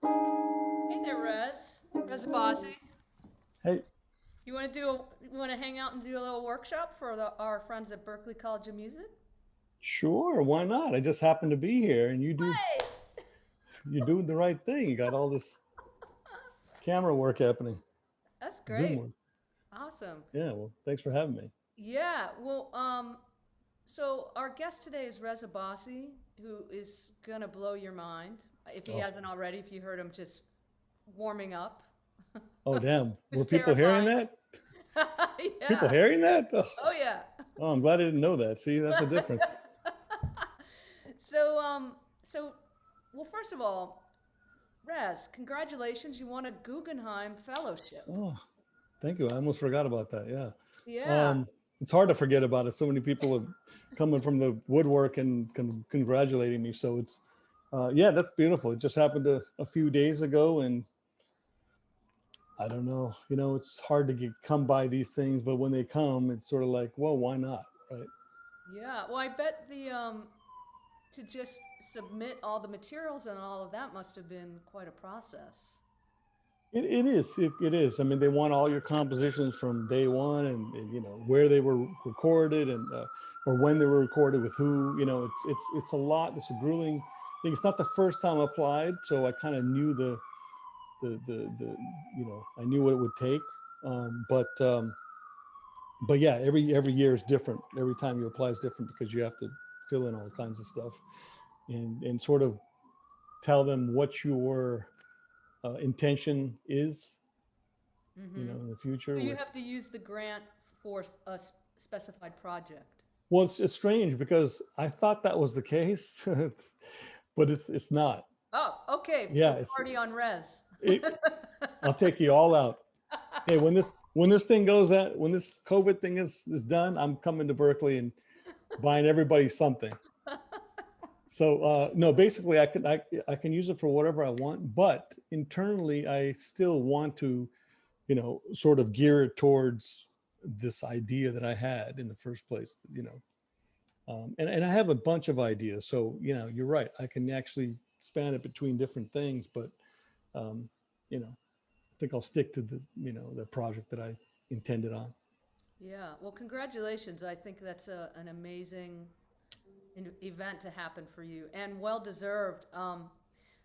Hey there, Rez. Rez Abbasi. Hey, You want to hang out and do a little workshop for our friends at Berklee College of Music? sure, why not? I just happen to be here and Right. you're doing the right thing. You got all this camera work happening, That's Zoom great. work. Awesome. Yeah, well, thanks for having me. Yeah. So our guest today is Rez Abbasi, who is gonna blow your mind if he Oh, hasn't already. If you heard him just warming up, oh damn. it's Were people hearing terrifying. that? People Yeah. hearing that? Oh, Oh yeah. oh, I'm glad I didn't know that. See, that's the difference. so um so well, first of all, Raz, congratulations. You won a Guggenheim Fellowship. Oh, thank you. I almost forgot about that. Yeah. Yeah. Um, it's hard to forget about it. So many people are coming from the woodwork and congratulating me. So yeah, that's beautiful. It just happened a few days ago, and I don't know. It's hard to come by these things, but when they come, it's sort of like, well, why not, right? Yeah. Well, I bet to just submit all the materials and all of that must have been quite a process. It is. It is. I mean, they want all your compositions from day one, and where they were recorded, and or when they were recorded with who. It's a lot. It's a grueling thing. It's not the first time I applied, so I kind of knew the I knew what it would take. But yeah, every year is different. Every time you apply is different because you have to fill in all kinds of stuff and sort of tell them what your intention is, Mm-hmm. in the So future. you With have to use the grant for a specified project. Well, it's strange because I thought that was the case, but it's not. Oh, okay. Yeah, So party on Res. it. I'll take you all out. Hey, when this thing goes out, when this COVID thing is done, I'm coming to Berkeley and buying everybody something. So no, basically I can use it for whatever I want, but internally I still want to, sort of gear it towards this idea that I had in the first place. And I have a bunch of ideas. So you're right. I can actually span it between different things, but um, I think I'll stick to the project that I intended on. Yeah. Well, congratulations. I think that's an amazing event to happen for you and well deserved.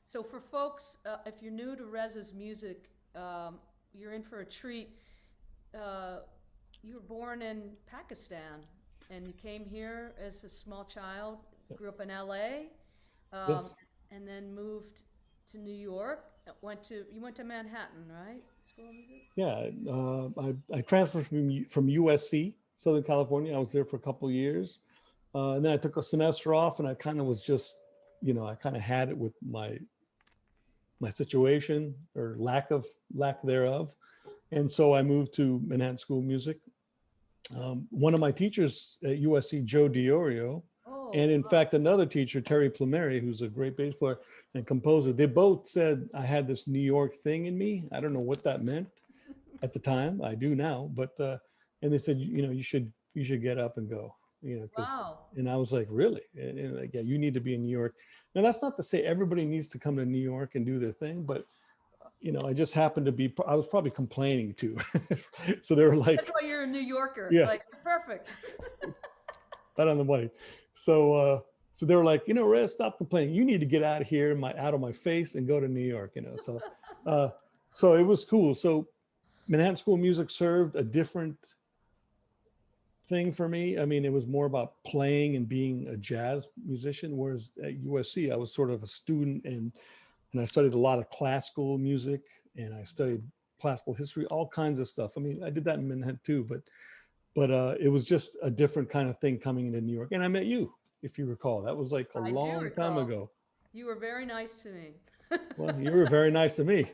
So for folks, if you're new to Rez's music, you're in for a treat. Uh, you were born in Pakistan and you came here as a small child, grew up in LA, um, Yes. and then moved to New York. You went to Manhattan, right? School of Music? Yeah. I transferred from USC, Southern California. I was there for a couple of years. And then I took a semester off and I kind of was just, I kind of had it with my situation or lack thereof. And so I moved to Manhattan School of Music. One of my teachers at USC, Joe Diorio, and Oh, in fact, another teacher, Terry Plumeri, who's a great bass player and composer, they both said I had this New York thing in me. I don't know what that meant at the time. I do now, but and they said, you should get up and go, because wow. and I was like, really? And like, yeah, you need to be in New York. Now that's not to say everybody needs to come to New York and do their thing, but I just happened to be. I was probably complaining too, so they were That's like, why you're a New Yorker. yeah, Like, perfect. right on the money. So they were like, Rez, stop complaining. You need to get out of here, out of my face, and go to New York. Uh, so it was cool. So Manhattan School of Music served a different thing for me. I mean, it was more about playing and being a jazz musician, whereas at USC, I was sort of a student and I studied a lot of classical music and I studied classical history, all kinds of stuff. I mean, I did that in Manhattan too, but it was just a different kind of thing coming into New York. And I met you, if you recall. That was like a I do long time recall. ago. You were very nice to me. Well, you were very nice to me.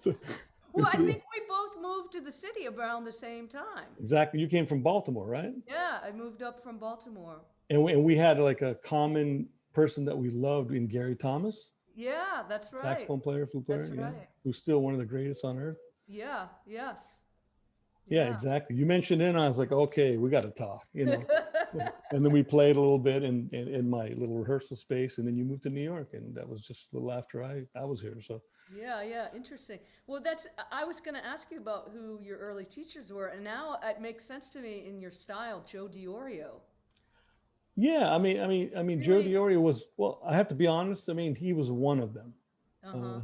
So, Well, I think we both moved to the city around the same time. exactly. You came from Baltimore, right? Yeah, I moved up from Baltimore. And we had like a common person that we loved in Gary Thomas, Yeah, that's right. saxophone player, flute player, That's yeah, right. who's still one of the greatest on earth. Yeah, yes. Yeah, Yeah. exactly. You mentioned it, and I was like, okay, we got to talk, you know. And then we played a little bit in my little rehearsal space, and then you moved to New York, and that was just a little after I was here. So Yeah, yeah, interesting. Well, I was going to ask you about who your early teachers were, and now it makes sense to me in your style, Joe Diorio. yeah, Joe Really? Diorio was, well, I have to be honest. I mean, he was one of them. Uh-huh.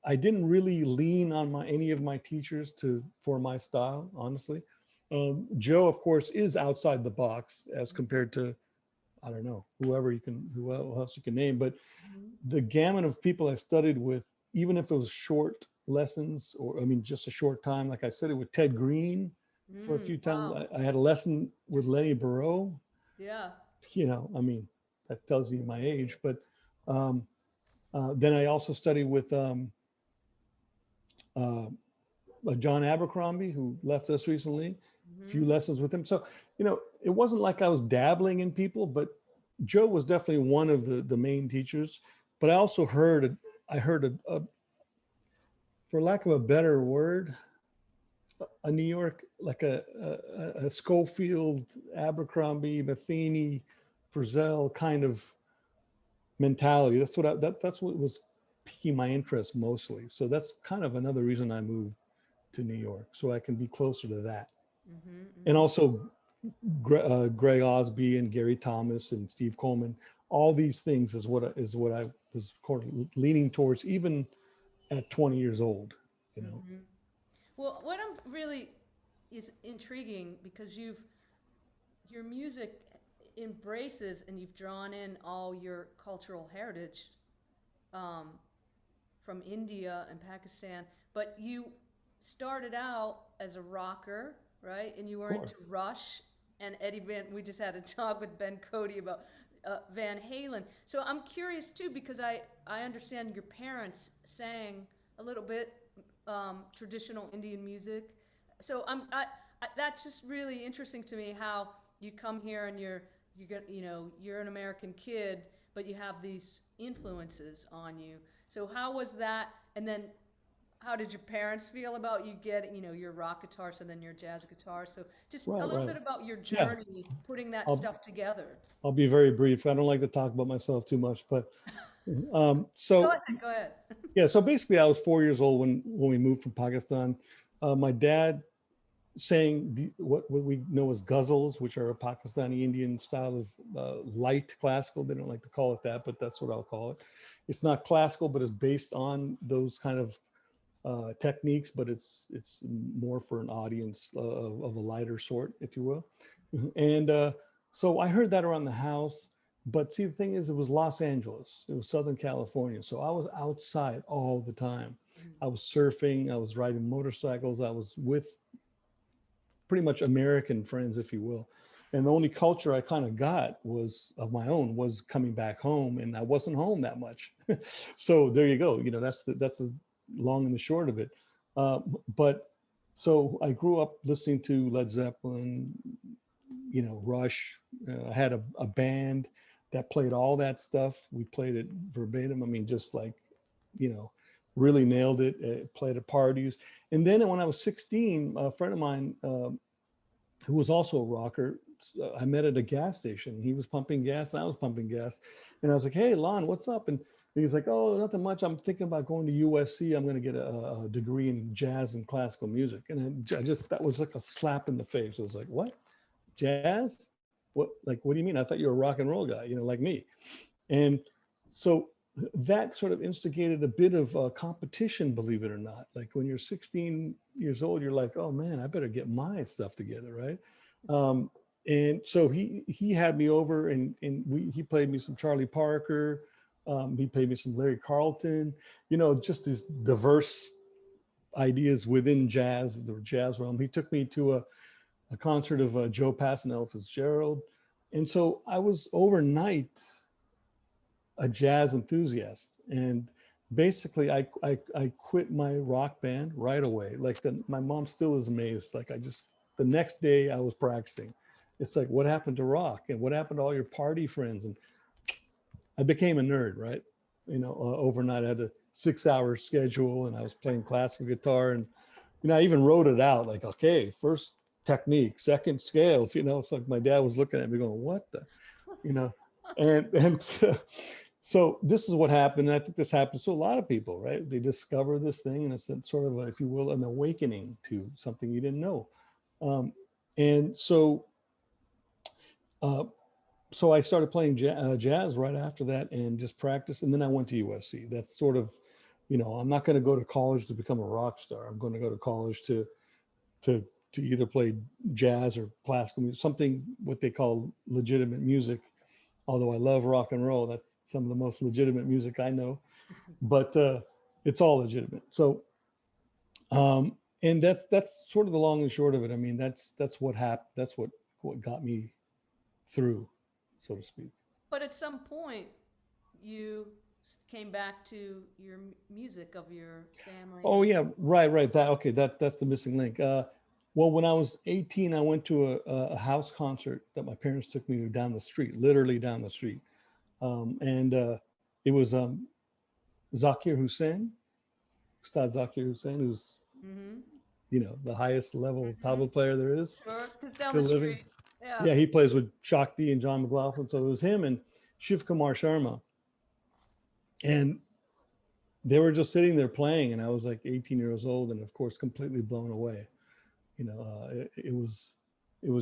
I didn't really lean on any of my teachers for my style, honestly. Joe, of course, is outside the box as compared to, I don't know, who else you can name, but Mhm. the gamut of people I studied with, even if it was short lessons or, I mean, just a short time, like I studied with Ted Green for a few times. Wow. I had a lesson with Interesting. Lenny Barreau, Yeah. I mean, that tells you my age, but um, then I also studied with uh, John Abercrombie, who left us recently, a few Hmm. lessons with him. So, it wasn't like I was dabbling in people, but Joe was definitely one of the main teachers. But I also I heard for lack of a better word, a New York, like a Schofield, Abercrombie, Matheny, Frizzell kind of mentality. That's what was piquing my interest mostly. So that's kind of another reason I moved to New York, so I can be closer to that. Hmm. And Hmm. also Greg Osby and Gary Thomas and Steve Coleman. All these things is what I was leaning towards, even at 20 years old. You know. Hmm. Well, what I'm really is intriguing because your music embraces and you've drawn in all your cultural heritage um, from India and Pakistan, but you started out as a rocker, right? And you Of were into course. Rush and Eddie Van. We just had a talk with Ben Cody about Van Halen. So I'm curious too because I understand your parents sang a little bit traditional Indian music. So that's just really interesting to me how you come here and you're an American kid, but you have these influences on you. So how was that? And then how did your parents feel about you getting, your rock guitars and then your jazz guitar? So just a Right, little right. bit about your Yeah, journey putting that I'll stuff together. I'll be very brief. I don't like to talk about myself too much, but Go so ahead, go ahead. yeah, so basically, I was 4 years old when we moved from Pakistan. My dad sang what we know as ghazals, which are a Pakistani Indian style of light classical. They don't like to call it that, but that's what I'll call it. It's not classical, but it's based on those kind of techniques, but it's more for an audience of a lighter sort, if you will. And so I heard that around the house. But see, the thing is, it was Los Angeles. It was Southern California. So I was outside all the time. I was surfing. I was riding motorcycles. I was with pretty much American friends, if you will. And the only culture I kind of got was of my own was coming back home, and I wasn't home that much. So there you go. That's the long and the short of it. But so I grew up listening to Led Zeppelin, Rush. I had a band that played all that stuff. We played it verbatim. I mean, just like, you know, really nailed it. Played at parties. And then when I was 16, a friend of mine who was also a rocker, I met at a gas station. He was pumping gas, and I was pumping gas. And I was like, hey, Lon, what's up? And he's like, oh, nothing much. I'm thinking about going to USC. I'm going to get a degree in jazz and classical music. And that was like a slap in the face. I was like, what? Jazz? What do you mean? I thought you were a rock and roll guy, like me. And so that sort of instigated a bit of competition, believe it or not. Like when you're 16 years old, you're like, oh man, I better get my stuff together, right? Um, and so he had me over, and he played me some Charlie Parker. He played me some Larry Carlton. Just these diverse ideas within the jazz realm. He took me to a concert of Joe Pass and Ella Fitzgerald, and so I was overnight a jazz enthusiast. And basically I quit my rock band right away. Like my mom still is amazed. Like the next day I was practicing. It's like, what happened to rock, and what happened to all your party friends? And I became a nerd, right? Overnight I had a 6-hour schedule, and I was playing classical guitar, and I even wrote it out like, okay, first technique, second scales, it's like my dad was looking at me going, what the, you know, and so this is what happened. And I think this happens to a lot of people, right? They discover this thing and it's sort of, if you will, an awakening to something you didn't know. And uh, so I started playing jazz right after that and just practiced. And then I went to USC. That's sort of, I'm not going to go to college to become a rock star. I'm going to go to college to to either play jazz or classical music, something what they call legitimate music. Although I love rock and roll, that's some of the most legitimate music I know. But it's all legitimate. So, and that's sort of the long and short of it. I mean, that's what happened. That's what got me through, so to speak. But at some point, you came back to your music of your family. Oh yeah, right. That's the missing link. Well, when I was 18, I went to a house concert that my parents took me to down the street, literally down the street, and it was Zakir Hussain, Ustad Zakir Hussain, who's the highest level tabla player there is, sure, down still the living. street. Yeah. Yeah, he plays with Shakti and John McLaughlin, so it was him and Shiv Kumar Sharma, and they were just sitting there playing, and I was like 18 years old, and of course, completely blown away. It was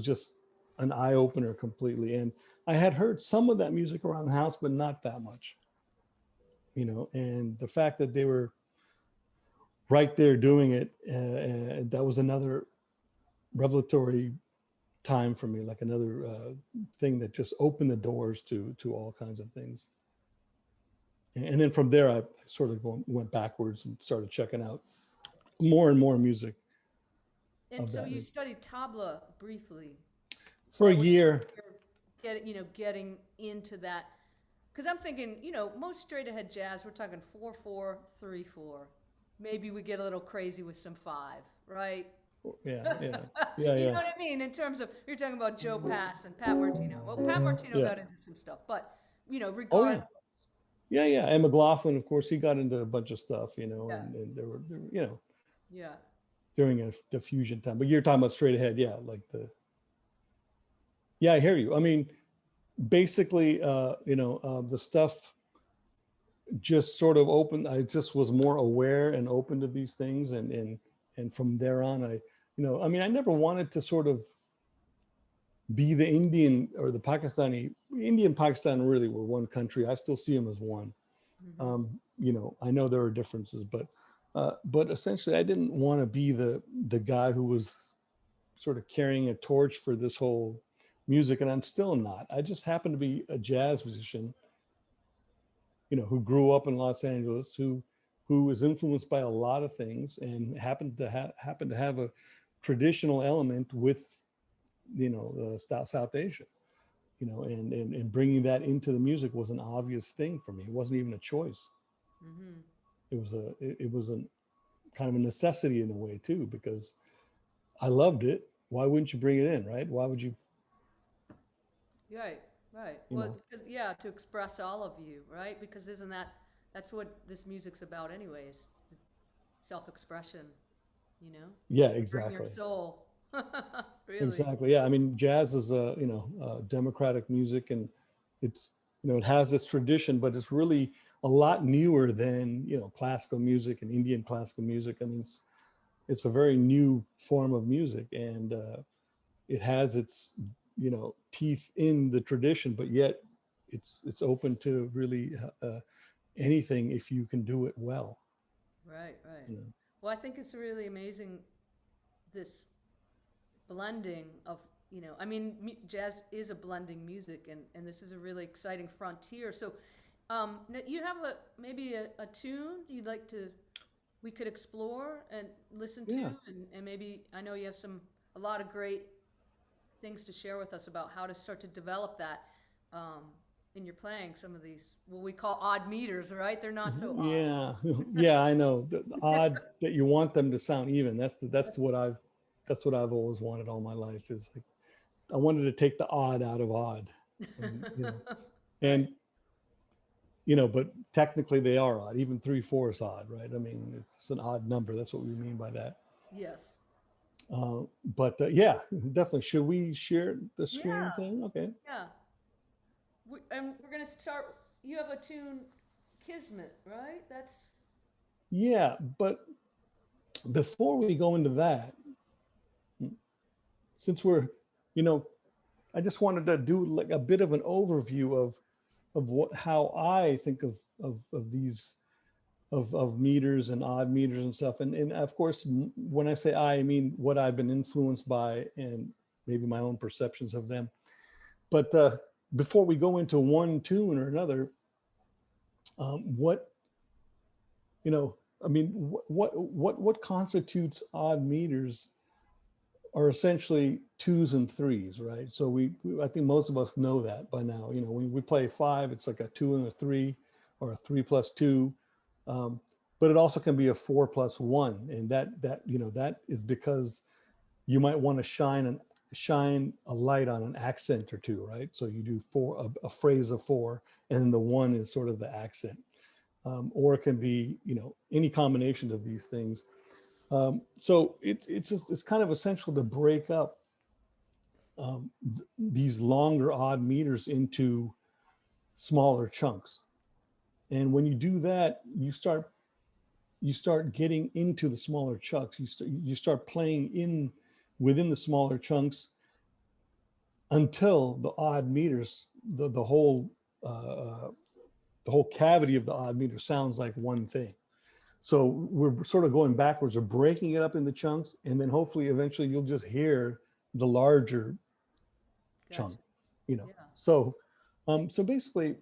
just an eye opener completely. And I had heard some of that music around the house, but not that much. And the fact that they were right there doing it, that was another revelatory time for me, like another thing that just opened the doors to all kinds of things. And then from there, I sort of went backwards and started checking out more and more music. And so you studied tabla briefly. For a year. Getting into that. Because I'm thinking, most straight ahead jazz, we're talking 4/4, 3/4. Maybe we get a little crazy with some 5, right? Yeah. You know what I mean? In terms of, you're talking about Joe Pass and Pat Martino. Well, Pat Martino got into some stuff, but, regardless. Yeah. And McLaughlin, of course, he got into a bunch of stuff, and there were Yeah. during the fusion time. But you're talking about straight ahead, I hear you. I mean, basically, the stuff just sort of opened. I just was more aware and open to these things, and from there on, I never wanted to sort of be the Indian or the Pakistani. India and Pakistan really were one country. I still see them as one. I know there are differences, but essentially I didn't want to be the guy who was sort of carrying a torch for this whole music, and I'm still not. I just happen to be a jazz musician, who grew up in Los Angeles, who was influenced by a lot of things, and happened to have a traditional element with South Asia, and bringing that into the music was an obvious thing for me. It wasn't even a choice. It was a kind of a necessity in a way too, because I loved it. Why wouldn't you bring it in, right? Why would you? Right. Well, to express all of you, right? Because that's what this music's about anyways, self-expression, Yeah, exactly. Bring your soul. Really. Exactly. Yeah. I mean, jazz is democratic music, and it's, it has this tradition, but it's really a lot newer than, classical music and Indian classical music. I mean, it's a very new form of music, and it has its, teeth in the tradition, but yet it's open to really anything if you can do it well. Right. Well, I think it's really amazing, this blending of, jazz is a blending music, and this is a really exciting frontier. So you have maybe a tune you'd like we could explore and listen to, and maybe, I know you have a lot of great things to share with us about how to start to develop that in your playing, some of these, what we call odd meters, right? They're not so odd. Yeah, I know. The odd that you want them to sound even. That's what I've always wanted all my life, is like, I wanted to take the odd out of odd. And, but technically they are odd. Even 3/4 is odd, right? I mean, it's an odd number. That's what we mean by that. Yes. Yeah, definitely. Should we share the screen Yeah. thing? Okay. Yeah. And we're going to start. You have a tune, Kismet, right? That's. Yeah, but before we go into that, since we're, you know, I just wanted to do like a bit of an overview of what how I think of these of meters and odd meters and stuff. And of course, when I say I mean what I've been influenced by and maybe my own perceptions of them. But before we go into one tune or another, what you know, I mean, what constitutes odd meters are essentially twos and threes, right? So I think most of us know that by now. You know, when we play five, it's like a two and a three, or a 3+2. Um, but it also can be a 4+1, and that you know that is because you might want to shine a light on an accent or two, right? So you do a phrase of four, and then the one is sort of the accent, or it can be any combination of these things. So it's kind of essential to break up these longer odd meters into smaller chunks. And when you do that, you start getting into the smaller chunks. You start playing in within the smaller chunks until the odd meters, the whole cavity of the odd meter sounds like one thing. So we're sort of going backwards or breaking it up into chunks, and then hopefully eventually you'll just hear the larger Gotcha. chunk, you know. Yeah. So basically,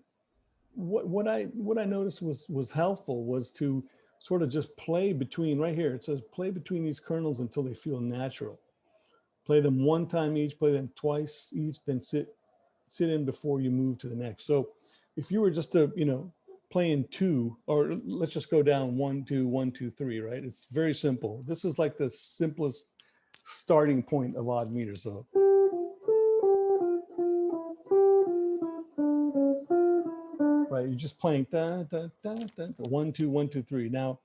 what I noticed was helpful was to sort of just play between right here. It says play between these kernels until they feel natural. Play them one time each, play them twice each, then sit in before you move to the next. So if you were just to playing two, or let's just go down 1 2 1 2 3, right? It's very simple. This is like the simplest starting point of odd meters. So right, you're just playing da, da, da, da, 1 2 1 2 3. Now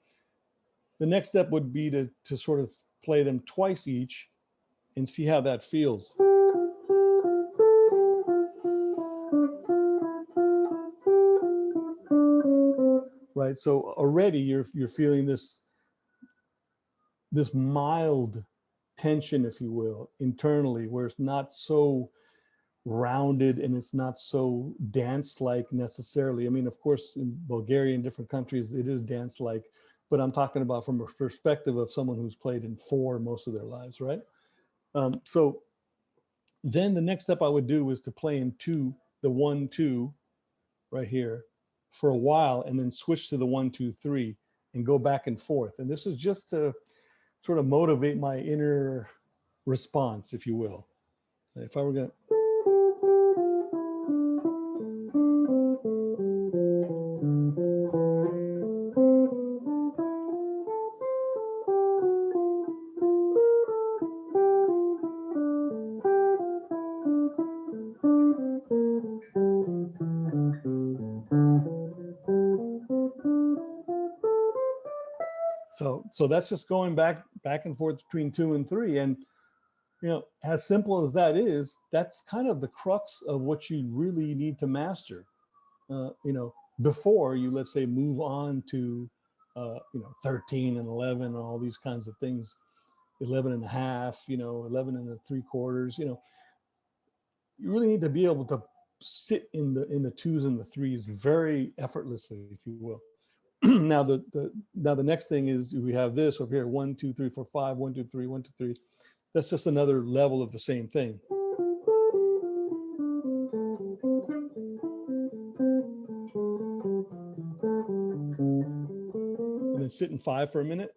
the next step would be to sort of play them twice each and see how that feels. Right, so already you're feeling this mild tension, if you will, internally, where it's not so rounded and it's not so dance-like necessarily. I mean, of course, in Bulgaria and different countries, it is dance-like, but I'm talking about from a perspective of someone who's played in four most of their lives, right? So then the next step I would do is to play in two, the 1 2 right here for a while, and then switch to the 1 2 3 and go back and forth. And this is just to sort of motivate my inner response, if you will. If I were going to so that's just going back and forth between 2 and 3. And as simple as that is, that's kind of the crux of what you really need to master, before you, let's say, move on to 13 and 11 and all these kinds of things, 11 and a half, 11 and 3/4. You really need to be able to sit in the twos and the threes very effortlessly, if you will. Now the next thing is we have this over here: 1 2 3 4 5, 1 2 3 1 2 3. That's just another level of the same thing. And then sit in 5 for a minute.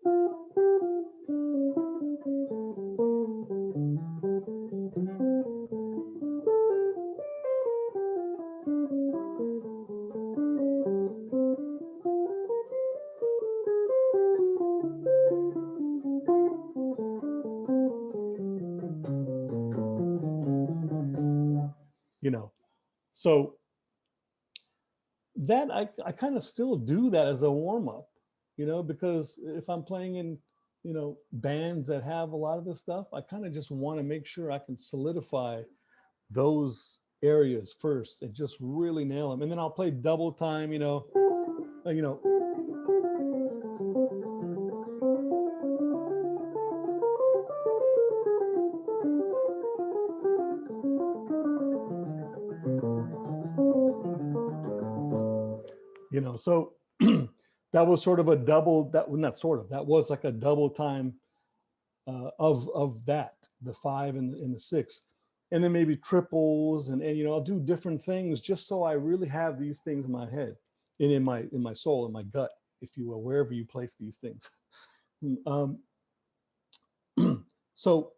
So that I kind of still do that as a warm up, because if I'm playing in bands that have a lot of this stuff, I kind of just want to make sure I can solidify those areas first and just really nail them. And then I'll play double time, uh, you know, so that was sort of a double, that well, not sort of, that was like a double time of that, the 5 and the 6. And then maybe triples and I'll do different things just so I really have these things in my head and in my soul, in my gut, if you will, wherever you place these things. So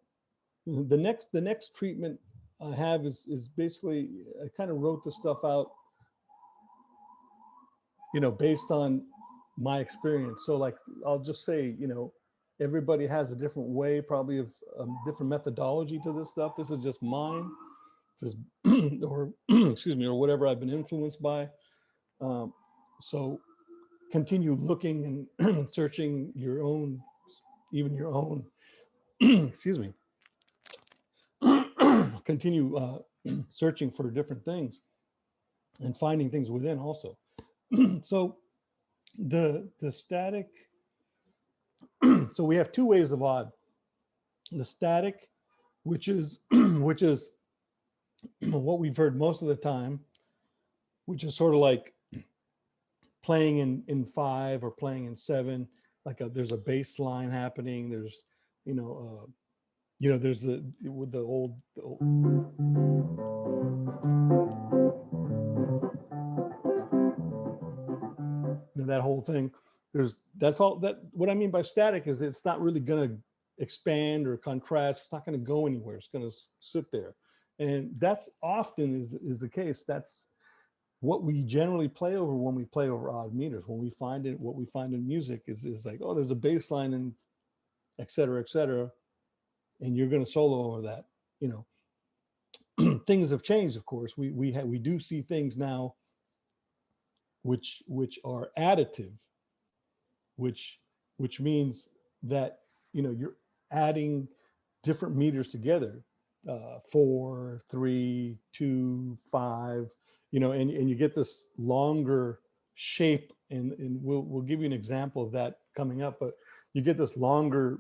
the next treatment I have is basically, I kind of wrote the stuff out, based on my experience. So like, I'll just say, everybody has a different way, probably of different methodology to this stuff. This is just mine, just or excuse me, or whatever I've been influenced by. So continue looking and searching your own, even your own, excuse me, continue searching for different things and finding things within also. So the static, so we have 2 ways of odd. The static, which is what we've heard most of the time, which is sort of like playing in 5 or playing in 7, like there's a bass line happening. There's, there's with the old that whole thing. That's all that, what I mean by static is it's not really going to expand or contrast. It's not going to go anywhere. It's going to sit there. And that's often is the case. That's what we generally play over when we play over odd meters. When we find it, what we find in music is like, oh, there's a bass line and et cetera, and you're going to solo over that. Things have changed, of course. We do see things now which are additive, which means that you're adding different meters together, 4, 3, 2, 5, and you get this longer shape, and we'll give you an example of that coming up, but you get this longer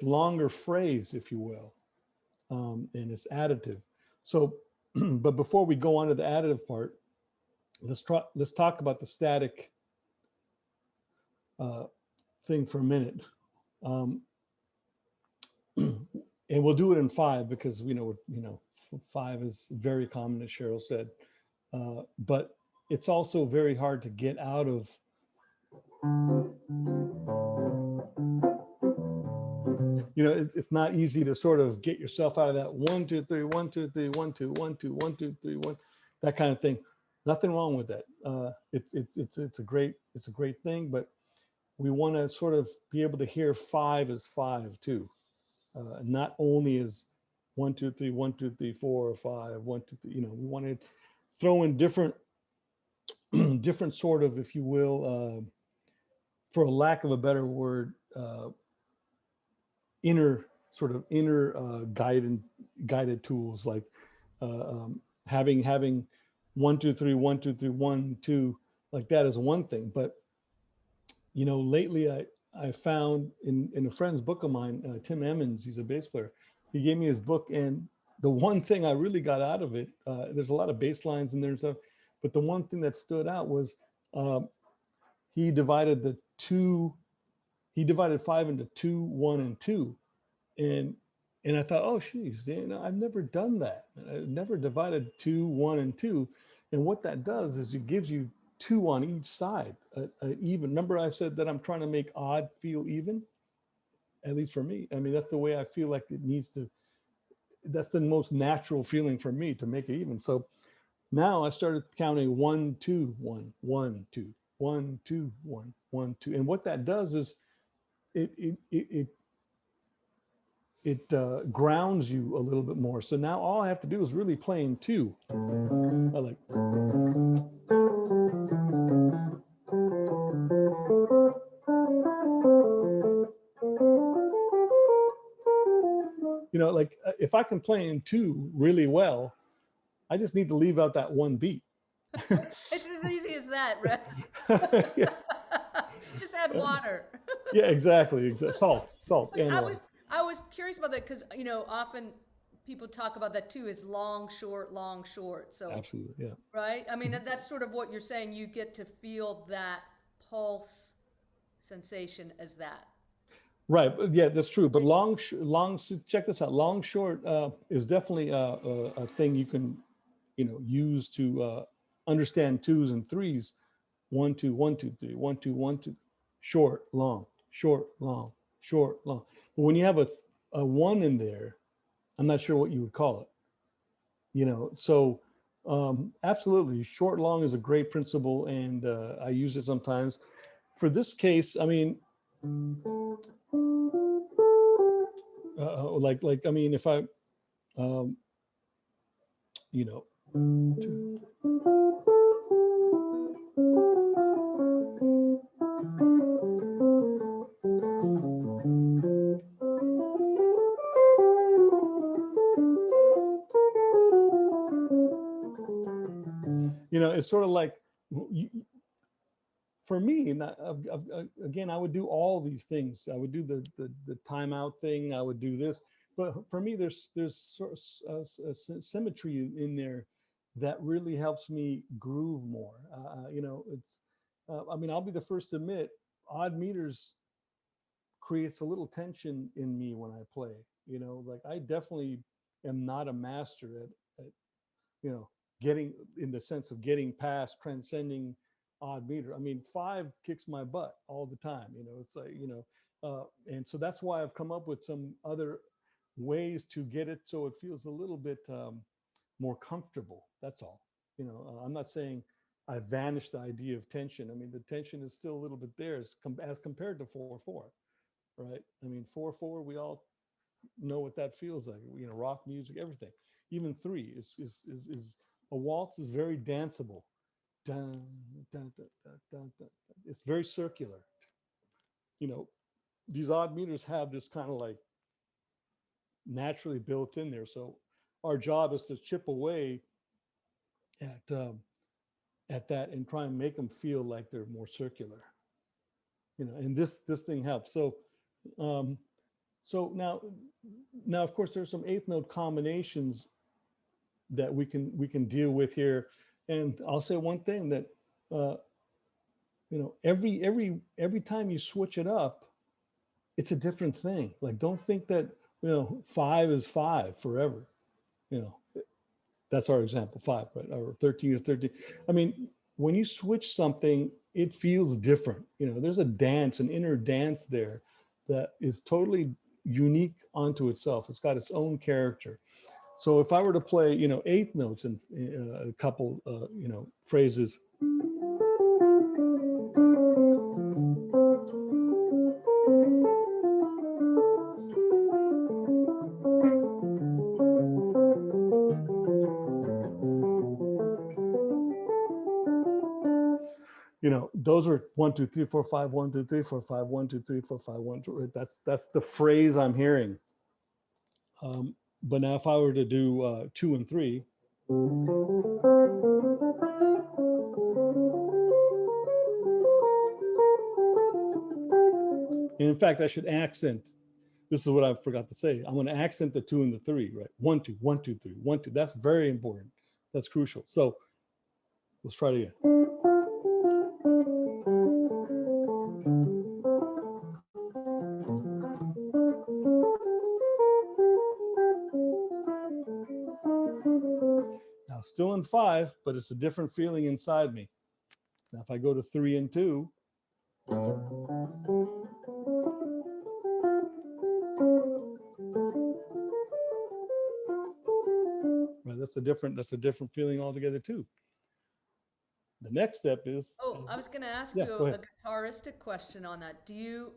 longer phrase, if you will, and it's additive. So but before we go on to the additive part, let's talk about the static thing for a minute. And we'll do it in 5 because 5 is very common, as Cheryl said, but it's also very hard to get out of it's not easy to sort of get yourself out of that 1 2 3 1 2 3 1 2 1 2 1 2 3 1, that kind of thing. Nothing wrong with that. It's a great thing, but we want to sort of be able to hear 5 as 5 too, not only as 1 2 3 1 2 3 4 or 5 1 2 3. We want to throw in different different sort of, if you will, for a lack of a better word, inner guided tools, like having 1 2 3 1 2 3 1 2, like that is one thing. But lately I found in a friend's book of mine, Tim Emmons, he's a bass player. He gave me his book, and the one thing I really got out of it, there's a lot of bass lines in there and stuff, but the one thing that stood out was he divided 5 into 2, 1, and 2. And I thought, oh, geez, I've never done that. I've never divided 2, 1, and 2. And what that does is it gives you 2 on each side, even. Remember I said that I'm trying to make odd feel even? At least for me. I mean, that's the way I feel like it needs to, that's the most natural feeling for me, to make it even. So now I started counting 1 2 1 1 2 1 2 1 1 2. And what that does is it grounds you a little bit more. So now all I have to do is really play in 2. I like. if I can play in 2 really well, I just need to leave out that one beat. It's as easy as that, right? Yeah, Just add water. yeah, exactly. Salt, But and water. I was curious about that because, often people talk about that too, is long, short, long, short. So, Absolutely, yeah. right? I mean, that's sort of what you're saying. You get to feel that pulse sensation as that. Right, but yeah, that's true. But check this out. Long, short is definitely a thing you can, use to understand 2s and 3s. 1 2 1 2 3 1 2 1 2. Short, long, short, long, short, long. But when you have a 1 in there, I'm not sure what you would call it. So absolutely, short, long is a great principle, and I use it sometimes. For this case, I mean, like I mean, if I, um, you know, it's sort of like, for me, again, I would do all these things. I would do the timeout thing. I would do this, but for me, there's sort of a symmetry in there that really helps me groove more. It's. I mean, I'll be the first to admit, odd meters creates a little tension in me when I play. Like I definitely am not a master at you know getting, in the sense of getting past, transcending odd meter. I mean, 5 kicks my butt all the time. It's like, and so that's why I've come up with some other ways to get it so it feels a little bit more comfortable. That's all. I'm not saying I vanished the idea of tension. I mean, the tension is still a little bit there as compared to 4/4, right? I mean, 4/4, we all know what that feels like. Rock music, everything. Even 3 is a waltz is very danceable. Dun, dun, dun, dun, dun, dun. It's very circular. You know, these odd meters have this kind of like naturally built in there. So our job is to chip away at that and try and make them feel like they're more circular. And this thing helps. Um, so now of course there's some eighth note combinations that we can deal with here. And I'll say one thing that every time you switch it up, it's a different thing. Like, don't think that 5 is 5 forever. That's our example, 5, right? Or 13 is 13. I mean, when you switch something, it feels different. There's a dance, an inner dance there that is totally unique onto itself. It's got its own character. So if I were to play, eighth notes and a couple, phrases. Those are 1 2 3 4 5 1 2 3 4 5 1 2 3 4 5 1 2. That's the phrase I'm hearing. But now if I were to do 2 and 3, and in fact I should accent. This is what I forgot to say. I'm going to accent the 2 and the 3, right? 1 2 1 2 3 1 2. That's very important. That's crucial. So let's try it again. Now, still in 5, but it's a different feeling inside me. Now, if I go to 3 and 2, right, that's a different feeling altogether too. The next step is. Oh, I was going to ask Yeah, you go a ahead. guitaristic question on that. Do you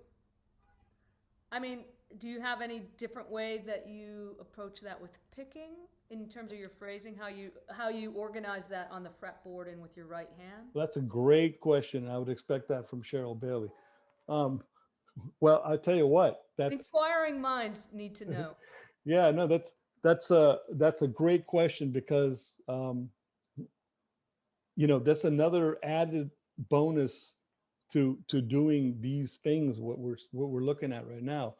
have any different way that you approach that with picking in terms of your phrasing, how you organize that on the fretboard and with your right hand? Well, that's a great question. I would expect that from Cheryl Bailey. Well, I'll tell you what, that's Inquiring minds need to know. yeah, no, That's a great question because that's another added bonus to doing these things, what we're looking at right now,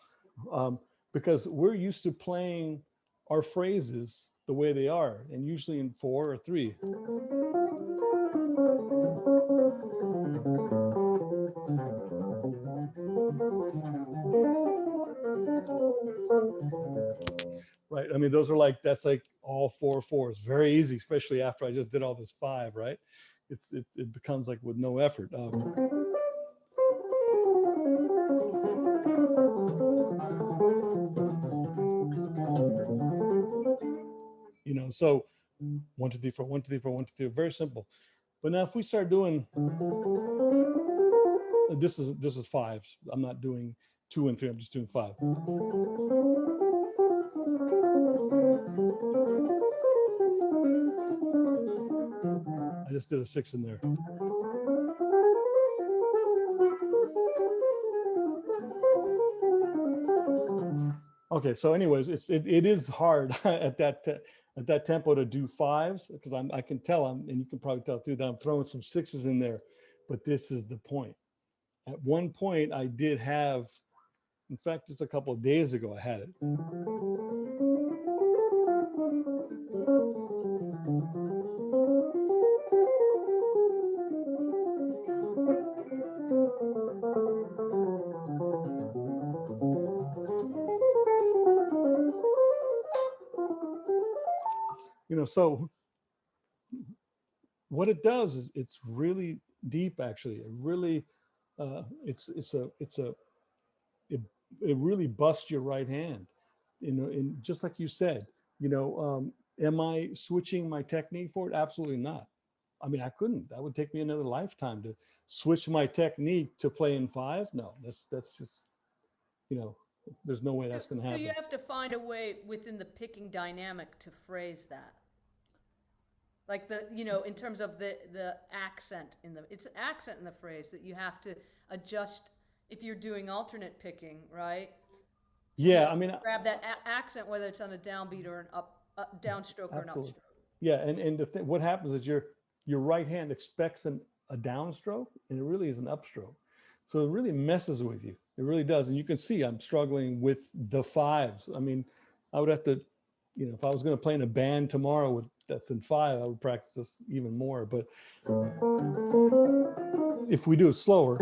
because we're used to playing our phrases the way they are, and usually in 4 or 3. Right. I mean, those are like, that's like all 4 4s. Very easy, especially after I just did all this 5, right? It becomes like with no effort. So 1 2 3 4 1 2 3 4 1 2 3, very simple. But now if we start doing, this is 5s. I'm not doing 2 and 3. I'm just doing 5. I just did a 6 in there. Okay, so anyways, it is hard at that tempo to do 5s, because I can tell and you can probably tell too that I'm throwing some 6s in there, but this is the point. At one point I did have, in fact, just a couple of days ago I had it. So what it does is it's really deep, actually. It really, it really busts your right hand, and just like you said, am I switching my technique for it? Absolutely not. I mean, I couldn't. That would take me another lifetime to switch my technique to play in 5. No, that's just, there's no way that's going to happen. So you have to find a way within the picking dynamic to phrase that. Like in terms of the accent it's an accent in the phrase that you have to adjust if you're doing alternate picking, right? Yeah, I mean, grab that accent, whether it's on a downbeat or an downstroke or an upstroke. Yeah, and what happens is your right hand expects a downstroke, and it really is an upstroke. So it really messes with you. It really does. And you can see I'm struggling with the 5s. I mean, I would have to, if I was going to play in a band tomorrow that's in 5, I would practice this even more. But if we do it slower.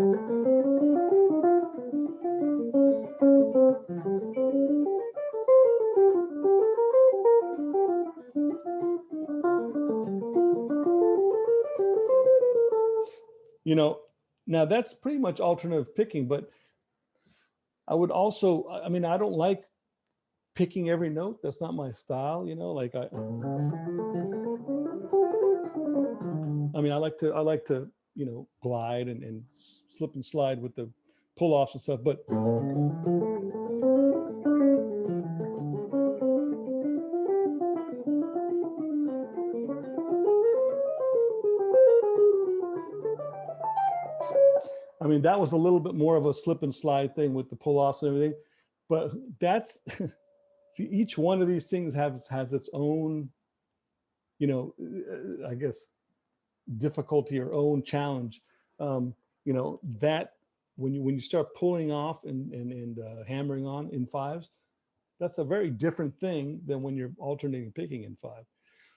Now that's pretty much alternative picking, but I would also, I mean, I don't like picking every note. That's not my style, like I like to, glide and slip and slide with the pull-offs and stuff, but I mean, that was a little bit more of a slip and slide thing with the pull-offs and everything, but that's, see, each one of these things has its own, I guess, difficulty or own challenge. That when you start pulling off and hammering on in 5s, that's a very different thing than when you're alternating picking in 5.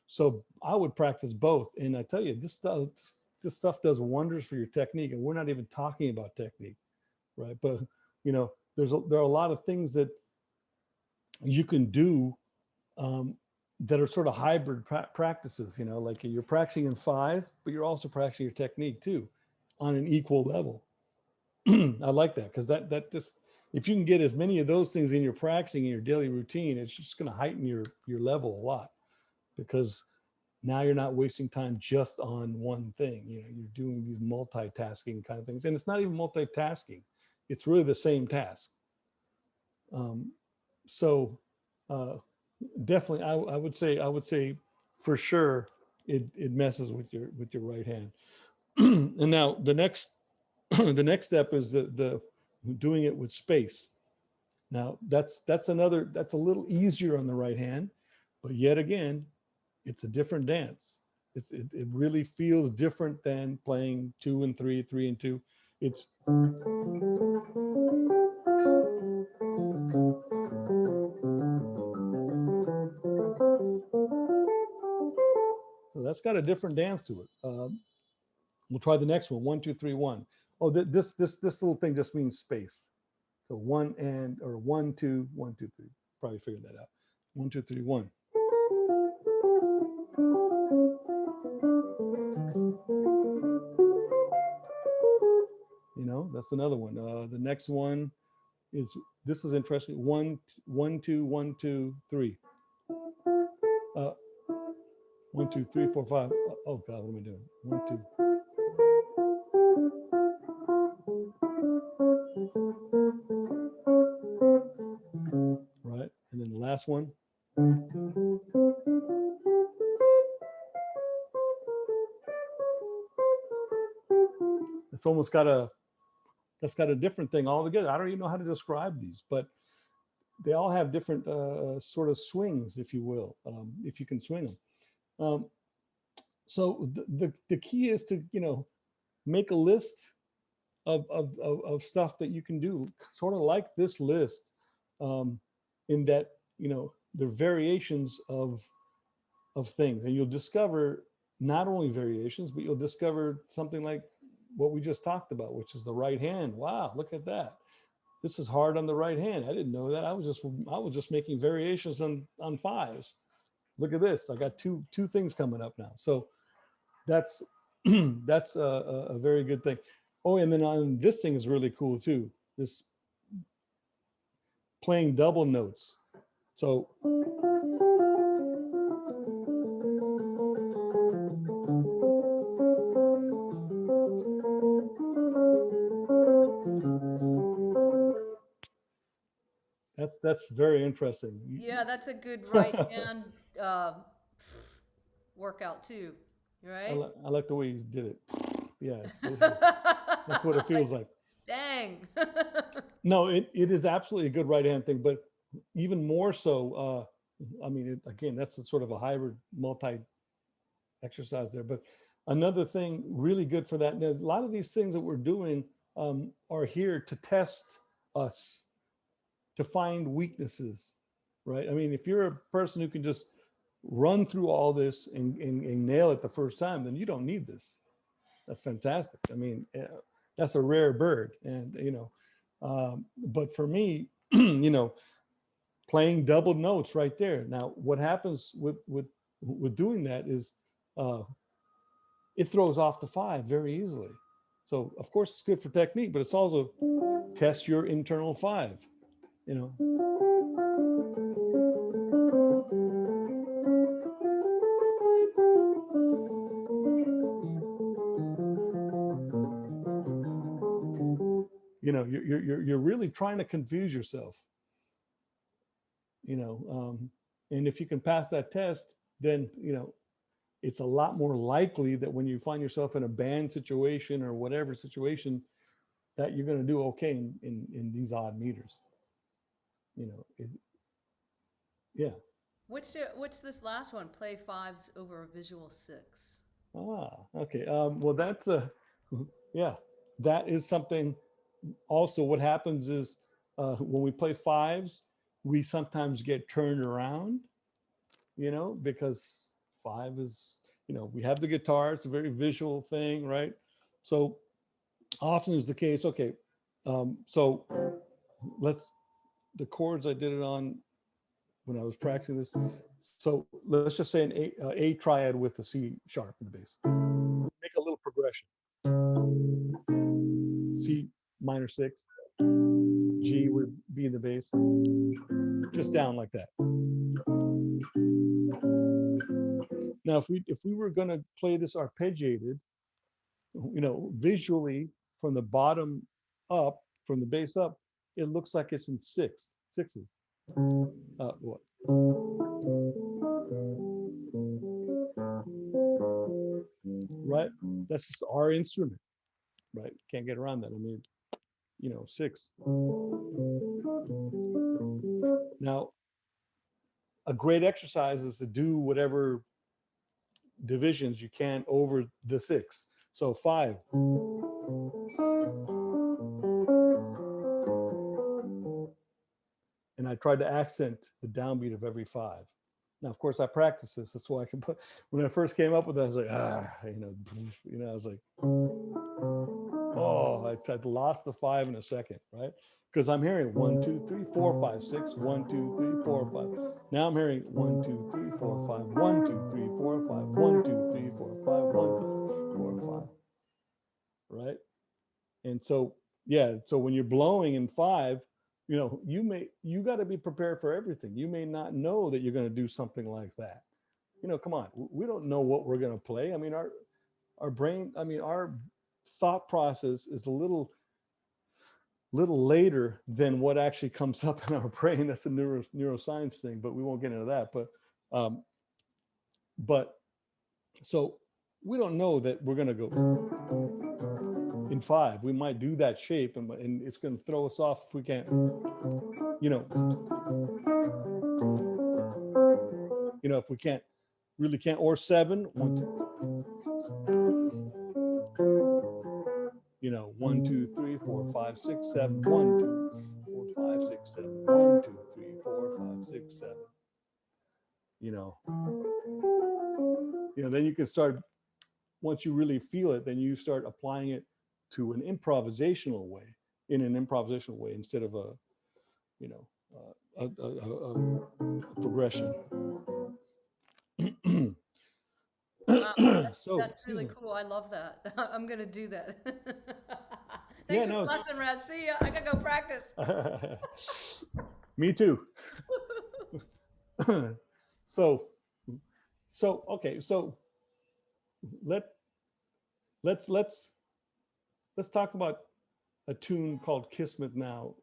So I would practice both, and I tell you, this stuff does wonders for your technique, and we're not even talking about technique, right? But there are a lot of things that you can do that are sort of hybrid practices, like you're practicing in 5, but you're also practicing your technique too on an equal level. I like that, because that just, if you can get as many of those things in your practicing in your daily routine, it's just going to heighten your level a lot, because now you're not wasting time just on one thing. You're doing these multitasking kind of things, and it's not even multitasking. It's really the same task. So definitely, I would say for sure it messes with your right hand. And now the next step is the doing it with space. Now that's a little easier on the right hand, But yet again, it's a different dance. It really feels different than playing 2 and 3, 3 and 2. It's so that's got a different dance to it. We'll try the next one. 1 2 3 1. Oh, this little thing just means space. So one and or 1 2 1 2 3. Probably figured that out. 1 2 3 1. You know, that's another one. The next one is this is interesting. 1 1 2 1 2 3. 1 2 3 4 5. Oh God, what am I doing? 1 2. Right, and then the last one. It's almost got a that's got a different thing altogether. I don't even know how to describe these, but they all have different sort of swings, if you will, if you can swing them. So the key is to make a list of stuff that you can do, sort of like this list, in that they're variations of things, and you'll discover not only variations, but you'll discover something like what we just talked about, which is the right hand. Wow, look at that. This is hard on the right hand. I didn't know that. I was just making variations on fives. Look at this. I got two things coming up now. So that's that's a very good thing. Oh, and then on this thing is really cool too. This playing double notes. So that's very interesting. Yeah, that's a good right hand uh, workout too, right? I like the way you did it. Yeah, it's basically that's what it feels like. Dang. No, it is absolutely a good right hand thing, but even more so. I mean, again, that's the sort of a hybrid multi exercise there. But another thing really good for that. Now, a lot of these things that we're doing are here to test us, to find weaknesses, right? I mean, if you're a person who can just run through all this and nail it the first time, then you don't need this. That's fantastic. I mean, that's a rare bird, and but for me, playing double notes right there. Now, what happens with doing that is it throws off the five very easily. So of course it's good for technique, but it's also test your internal five. You know. You're really trying to confuse yourself. And if you can pass that test, then it's a lot more likely that when you find yourself in a band situation or whatever situation, that you're going to do okay in these odd meters. Yeah. What's this last one? Play fives over a visual six. Okay. Well, that's yeah, that is something. Also, what happens is when we play fives, we sometimes get turned around, because five is, we have the guitar. It's a very visual thing, right? So often is the case. Okay. So the chords I did it on when I was practicing this. So let's just say an A triad with a C sharp in the bass. Make a little progression. C minor sixth, G would be in the bass, just down like that. Now, if we were going to play this arpeggiated, visually from the bottom up, from the bass up, it looks like it's in sixes. What? Right? That's just our instrument, right? Can't get around that. I mean, six. Now, a great exercise is to do whatever divisions you can over the 6. So 5. And I tried to accent the downbeat of every 5. Now, of course, I practice this. That's why I can put. When I first came up with it, I was like, I was like, oh, I'd lost the 5 in a second, right? Because I'm hearing 1, 2, 3, 4, 5, 6, 1, 2, 3, 4, 5. Now I'm hearing 1, 2, 3, 4, 5, 1, 2, 3, 4, 5, 1, 2, 3, 4, 5, 1, 2, 4, 5. Right? And so, yeah, so when you're blowing in 5, you got to be prepared for everything. You may not know that you're going to do something like that. Come on, we don't know what we're going to play. I mean, our brain, I mean, our thought process is a little later than what actually comes up in our brain. That's a neuroscience thing, but we won't get into that. But so we don't know that we're going to go in 5. We might do that shape, and it's going to throw us off if we can't, if we really can't, or 7, 1, 2, 3, 4, 5, 6, 7, 1, 2, 4, 5, 6, 7, 1, 2, 3, 4, 5, 6, 7. Then you can start, once you really feel it, then you start applying it to an improvisational way, instead of a progression. That's really cool. I love that. I'm gonna do that. Thanks for the lesson, Rez. See ya. I gotta go practice. Me too. So okay. So let's talk about a tune called Kismet now.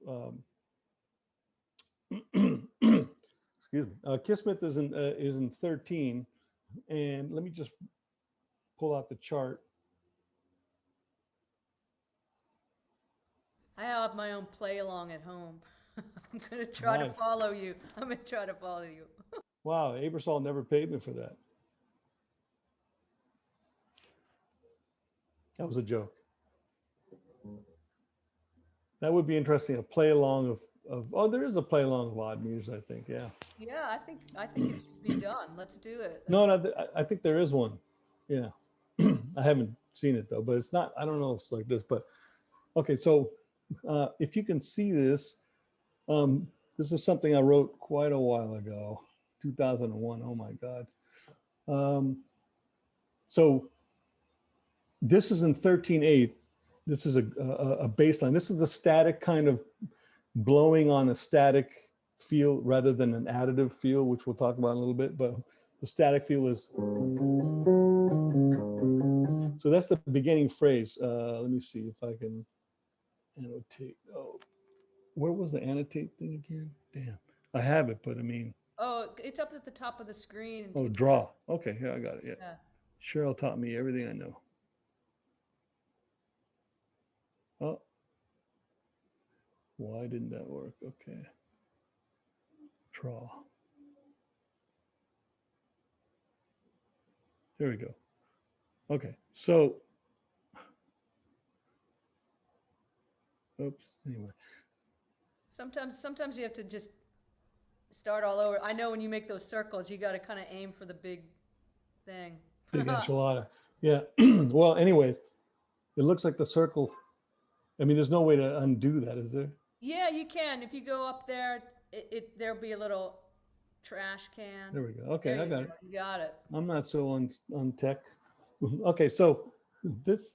Excuse me. Kismet is in 13, and let me just pull out the chart. I have my own play along at home. I'm gonna try to follow you. Wow, Abersol never paid me for that. That was a joke. That would be interesting. A play along of there is a play along of odd music, I think. Yeah. Yeah, I think it should be done. Let's do it. I think there is one. Yeah. I haven't seen it though, but it's not. I don't know if it's like this, but okay. So if you can see this, this is something I wrote quite a while ago, 2001. Oh my God. So this is in 13/8. This is a bass line. This is the static kind of blowing on a static feel rather than an additive feel, which we'll talk about in a little bit. But the static feel is. So that's the beginning phrase. Let me see if I can annotate. Oh, where was the annotate thing again? Damn, I have it, but I mean. Oh, it's up at the top of the screen. Oh, draw. Okay, yeah, I got it. Yeah. Cheryl taught me everything I know. Oh, why didn't that work? Okay. Draw. There we go. Okay, so, oops, anyway. Sometimes you have to just start all over. I know when you make those circles, you got to kind of aim for the big thing. Big enchilada. Yeah. Well, anyway, it looks like the circle. I mean, there's no way to undo that, is there? Yeah, you can. If you go up there, there'll be a little trash can. There we go. Okay, I got it. You got it. I'm not so on tech. Okay, so this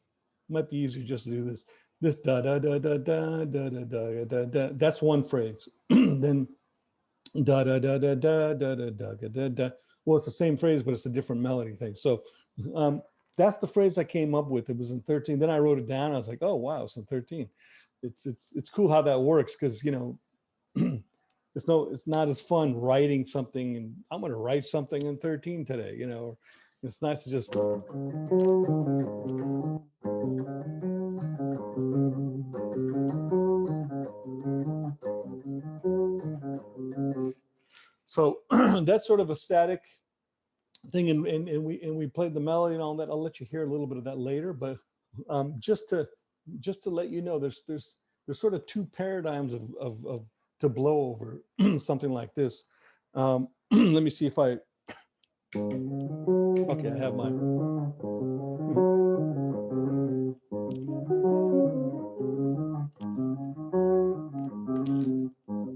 might be easier just to do this. This da da da da da da da da da da. That's one phrase. Then da da da da da da da da da da. Well, it's the same phrase, but it's a different melody thing. So that's the phrase I came up with. It was in 13. Then I wrote it down. I was like, oh wow, it's in 13. It's cool how that works because it's not as fun writing something and I'm going to write something in 13 today. It's nice to just. So that's sort of a static thing, and we played the melody and all that. I'll let you hear a little bit of that later, but just to let you know, there's sort of two paradigms of to blow over something like this. Let me see if I okay, I have my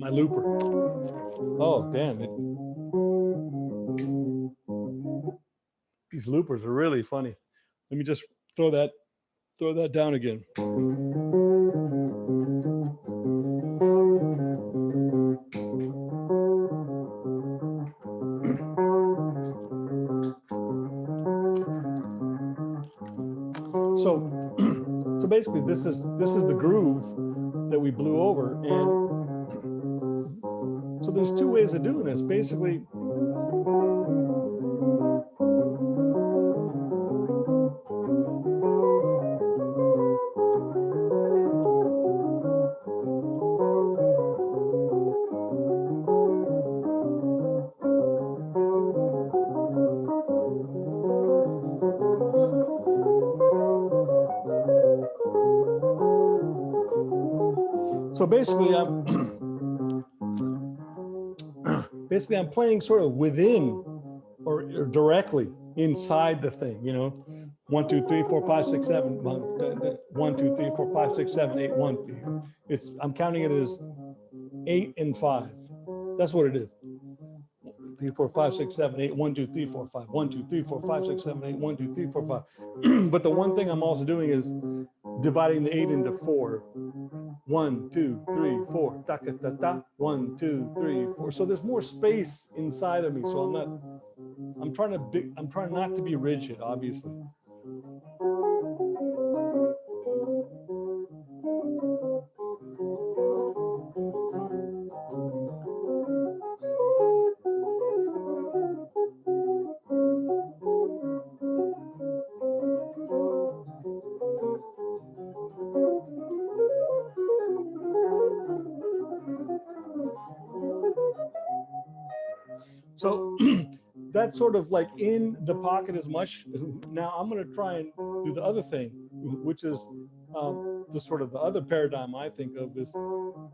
looper. Oh, damn it. These loopers are really funny. Let me just throw that down again. So basically this is the groove that we blew over, and so there's two ways of doing this. Basically, I'm playing sort of within or directly inside the thing, you know. 1, 2, 3, 4, 5, 6, 7. 1, 2, 3, 4, 5, 6, 7, 8, 1. I'm counting it as 8 and 5. That's what it is. 3, 4, 5, 6, 7, 8, 1, 2, 3, 4, 5. 1, 2, 3, 4, 5, 6, 7, 8, 1, 2, 3, 4, 5. But the one thing I'm also doing is dividing the 8 into 4. 1, 2, 3, 4. Ta ta ta ta. 1, 2, 3, 4. So there's more space inside of me. So I'm trying not to be rigid, obviously. So that's sort of like in the pocket as much. Now I'm going to try and do the other thing, which is the sort of the other paradigm I think of is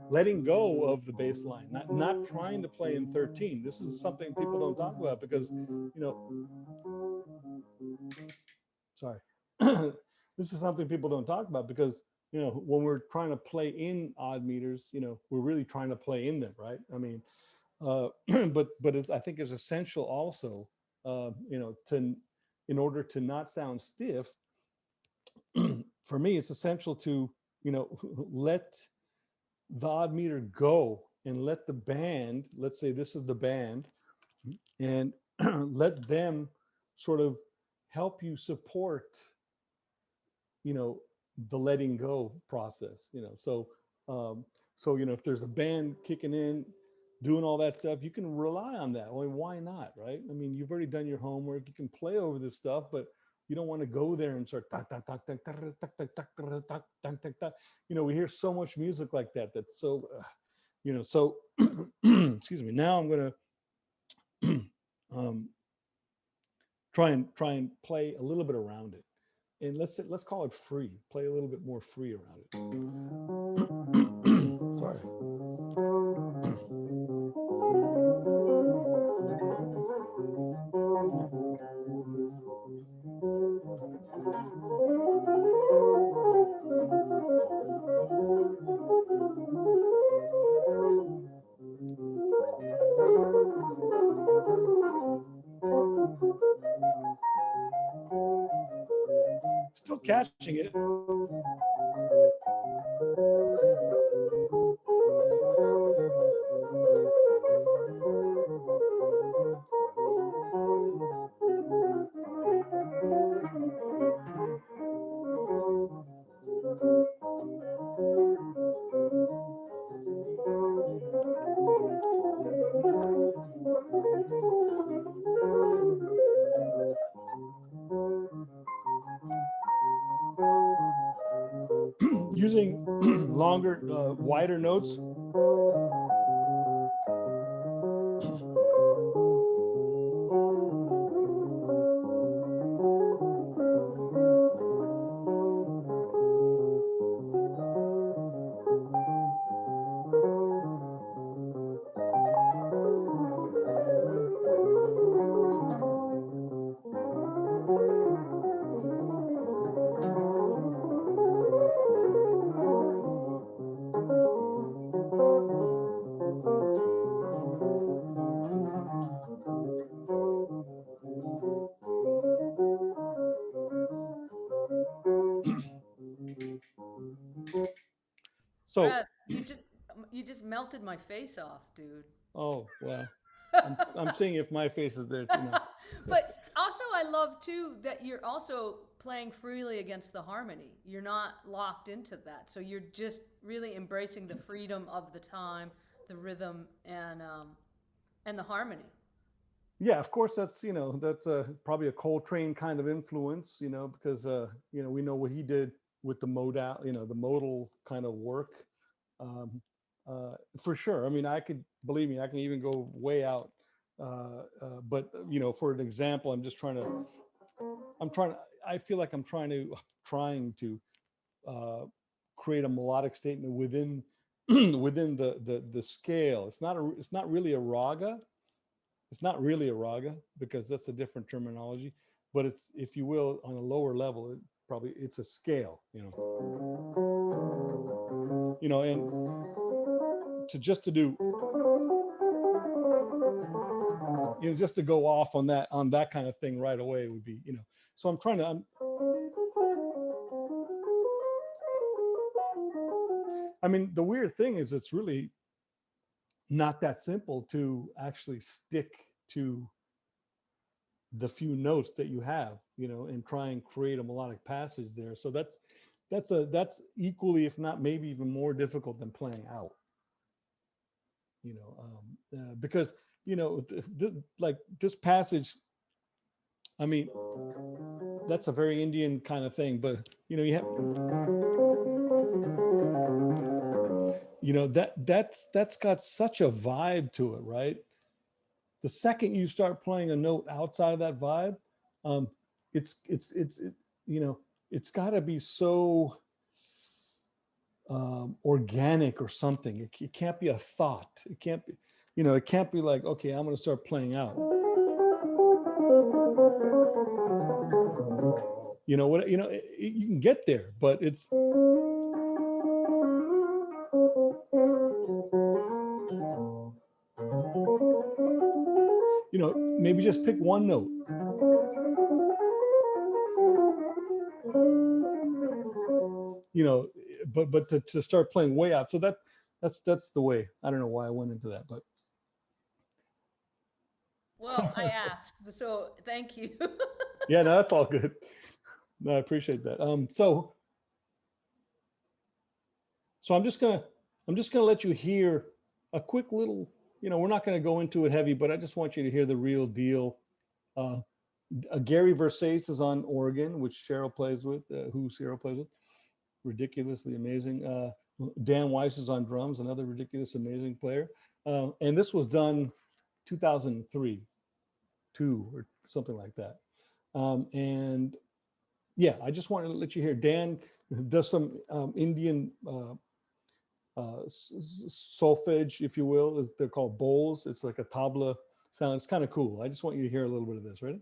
letting go of the bass line, not trying to play in 13. This is something people don't talk about because, you know, sorry. This is something people don't talk about because, you know, when we're trying to play in odd meters, you know, we're really trying to play in them, right? I mean, but it's, I think it's essential also, you know, in order to not sound stiff. For me, it's essential to, you know, let the odd meter go and let the band, let's say this is the band, and let them sort of help you support, you know, the letting go process, you know. So you know, if there's a band kicking in, doing all that stuff, you can rely on that. Well, why not, right? I mean, you've already done your homework. You can play over this stuff, but you don't want to go there and start you know, we hear so much music like that. That's so, you know, so excuse me. Now I'm going to try and play a little bit around it. And let's call it free. Play a little bit more free around it. Sorry. Still catching it. Using longer, wider notes. So, Rez, you just melted my face off, dude. oh, wow. I'm seeing if my face is there too now. But also, I love too that you're also playing freely against the harmony. You're not locked into that, so you're just really embracing the freedom of the time, the rhythm, and the harmony. Yeah, of course, that's, that's probably a Coltrane kind of influence, because, we know what he did with the modal, the modal kind of work. Um, for sure. I mean, believe me, I can even go way out. But, for an example, I feel like I'm trying to create a melodic statement within, within the scale. It's not really a raga. It's not really a raga because that's a different terminology, but it's, if you will, on a lower level, it's a scale, and to do, just to go off on that kind of thing right away would be, so I mean, the weird thing is it's really not that simple to actually stick to the few notes that you have, and try and create a melodic passage there. So that's equally, if not maybe even more difficult than playing out, because, like this passage, I mean, that's a very Indian kind of thing, but you have, that's got such a vibe to it, right? The second you start playing a note outside of that vibe, um, it's got to be so organic or something. It can't be a thought. It can't be, it can't be like, okay, I'm going to start playing out. You can get there, but it's, maybe just pick one note. But to start playing way out. So that's the way. I don't know why I went into that, but. Well, I asked, so thank you. Yeah, no, that's all good. No, I appreciate that. So I'm just gonna let you hear a quick little, we're not gonna go into it heavy, but I just want you to hear the real deal. Gary Versace is on organ, which Cheryl plays with, who Cheryl plays with. Ridiculously amazing. Dan Weiss is on drums, another ridiculous amazing player. And this was done 2003, 2 or something like that. And yeah, I just wanted to let you hear. Dan does some Indian solfege, if you will. They're called bowls. It's like a tabla sound. It's kind of cool. I just want you to hear a little bit of this. Ready?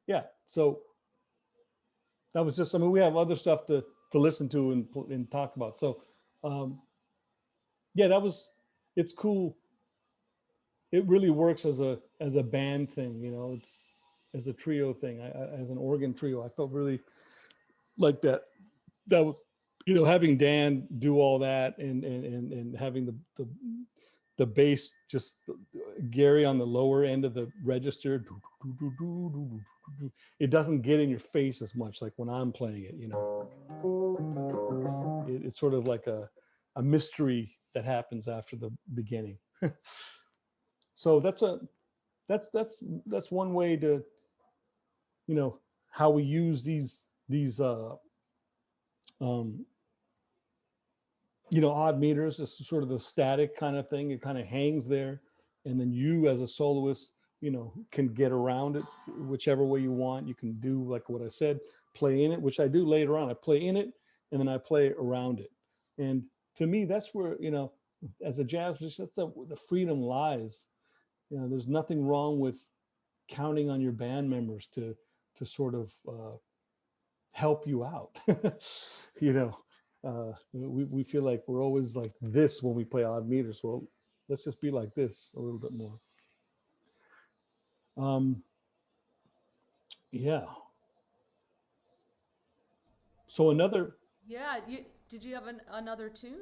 Yeah, so that was just, I mean, we have other stuff to listen to and talk about. So yeah, it's cool. It really works as a band thing, it's as a trio thing. As an organ trio, I felt really like that was, having Dan do all that and having the bass, just Gary on the lower end of the register, it doesn't get in your face as much like when I'm playing it, you know. It's sort of like a mystery that happens after the beginning. So that's one way to, you know, how we use these you know, odd meters is sort of the static kind of thing. It kind of hangs there, and then you as a soloist, you know, can get around it whichever way you want. You can do like what I said, play in it, which I do later on. I play in it and then I play around it. And to me, that's where, you know, as a jazz musician, that's the freedom lies. You know, there's nothing wrong with counting on your band members to sort of help you out. You know, we feel like we're always like this when we play odd meters. Well, let's just be like this a little bit more. Yeah. So another. Yeah. Did you have another tune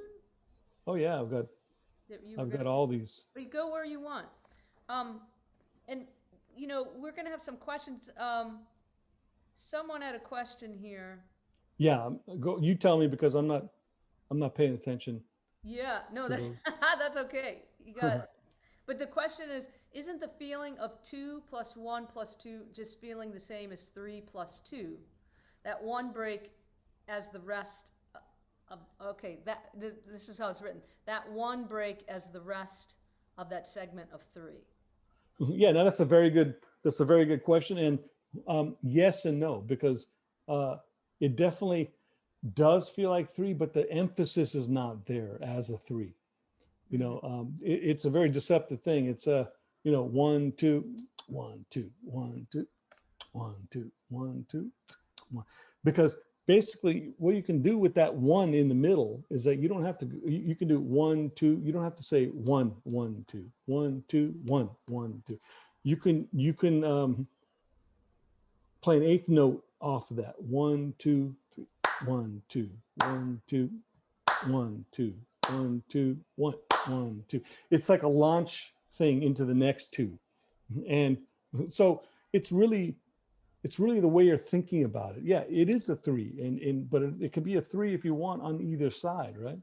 Oh yeah, that you were I've got gonna? all these. You go where you want. And you know, we're gonna have some questions. Someone had a question here. Yeah, go. You tell me because I'm not paying attention. Yeah, no, that's that's okay. You got it. But the question is, isn't the feeling of 2 + 1 + 2 just feeling the same as 3 + 2? That one break as the rest of, okay, this is how it's written. That one break as the rest of that segment of 3. Yeah, no, that's a very good question. And yes and no, because it definitely does feel like 3, but the emphasis is not there as a 3. You know, it's a very deceptive thing. It's a, you know, 1 2 1 2 1 2 1 2 1 2 1, because basically what you can do with that 1 in the middle is that you don't have to, you can do 1 2, you don't have to say 1 1 2 1 2 1 1 2. You can play an eighth note off of that. 1 2 3 1 2 1 2 1 2 1 2 1 1 2. It's like a launch thing into the next 2. And so it's really the way you're thinking about it. Yeah, it is a 3, but it could be a 3 if you want on either side, right?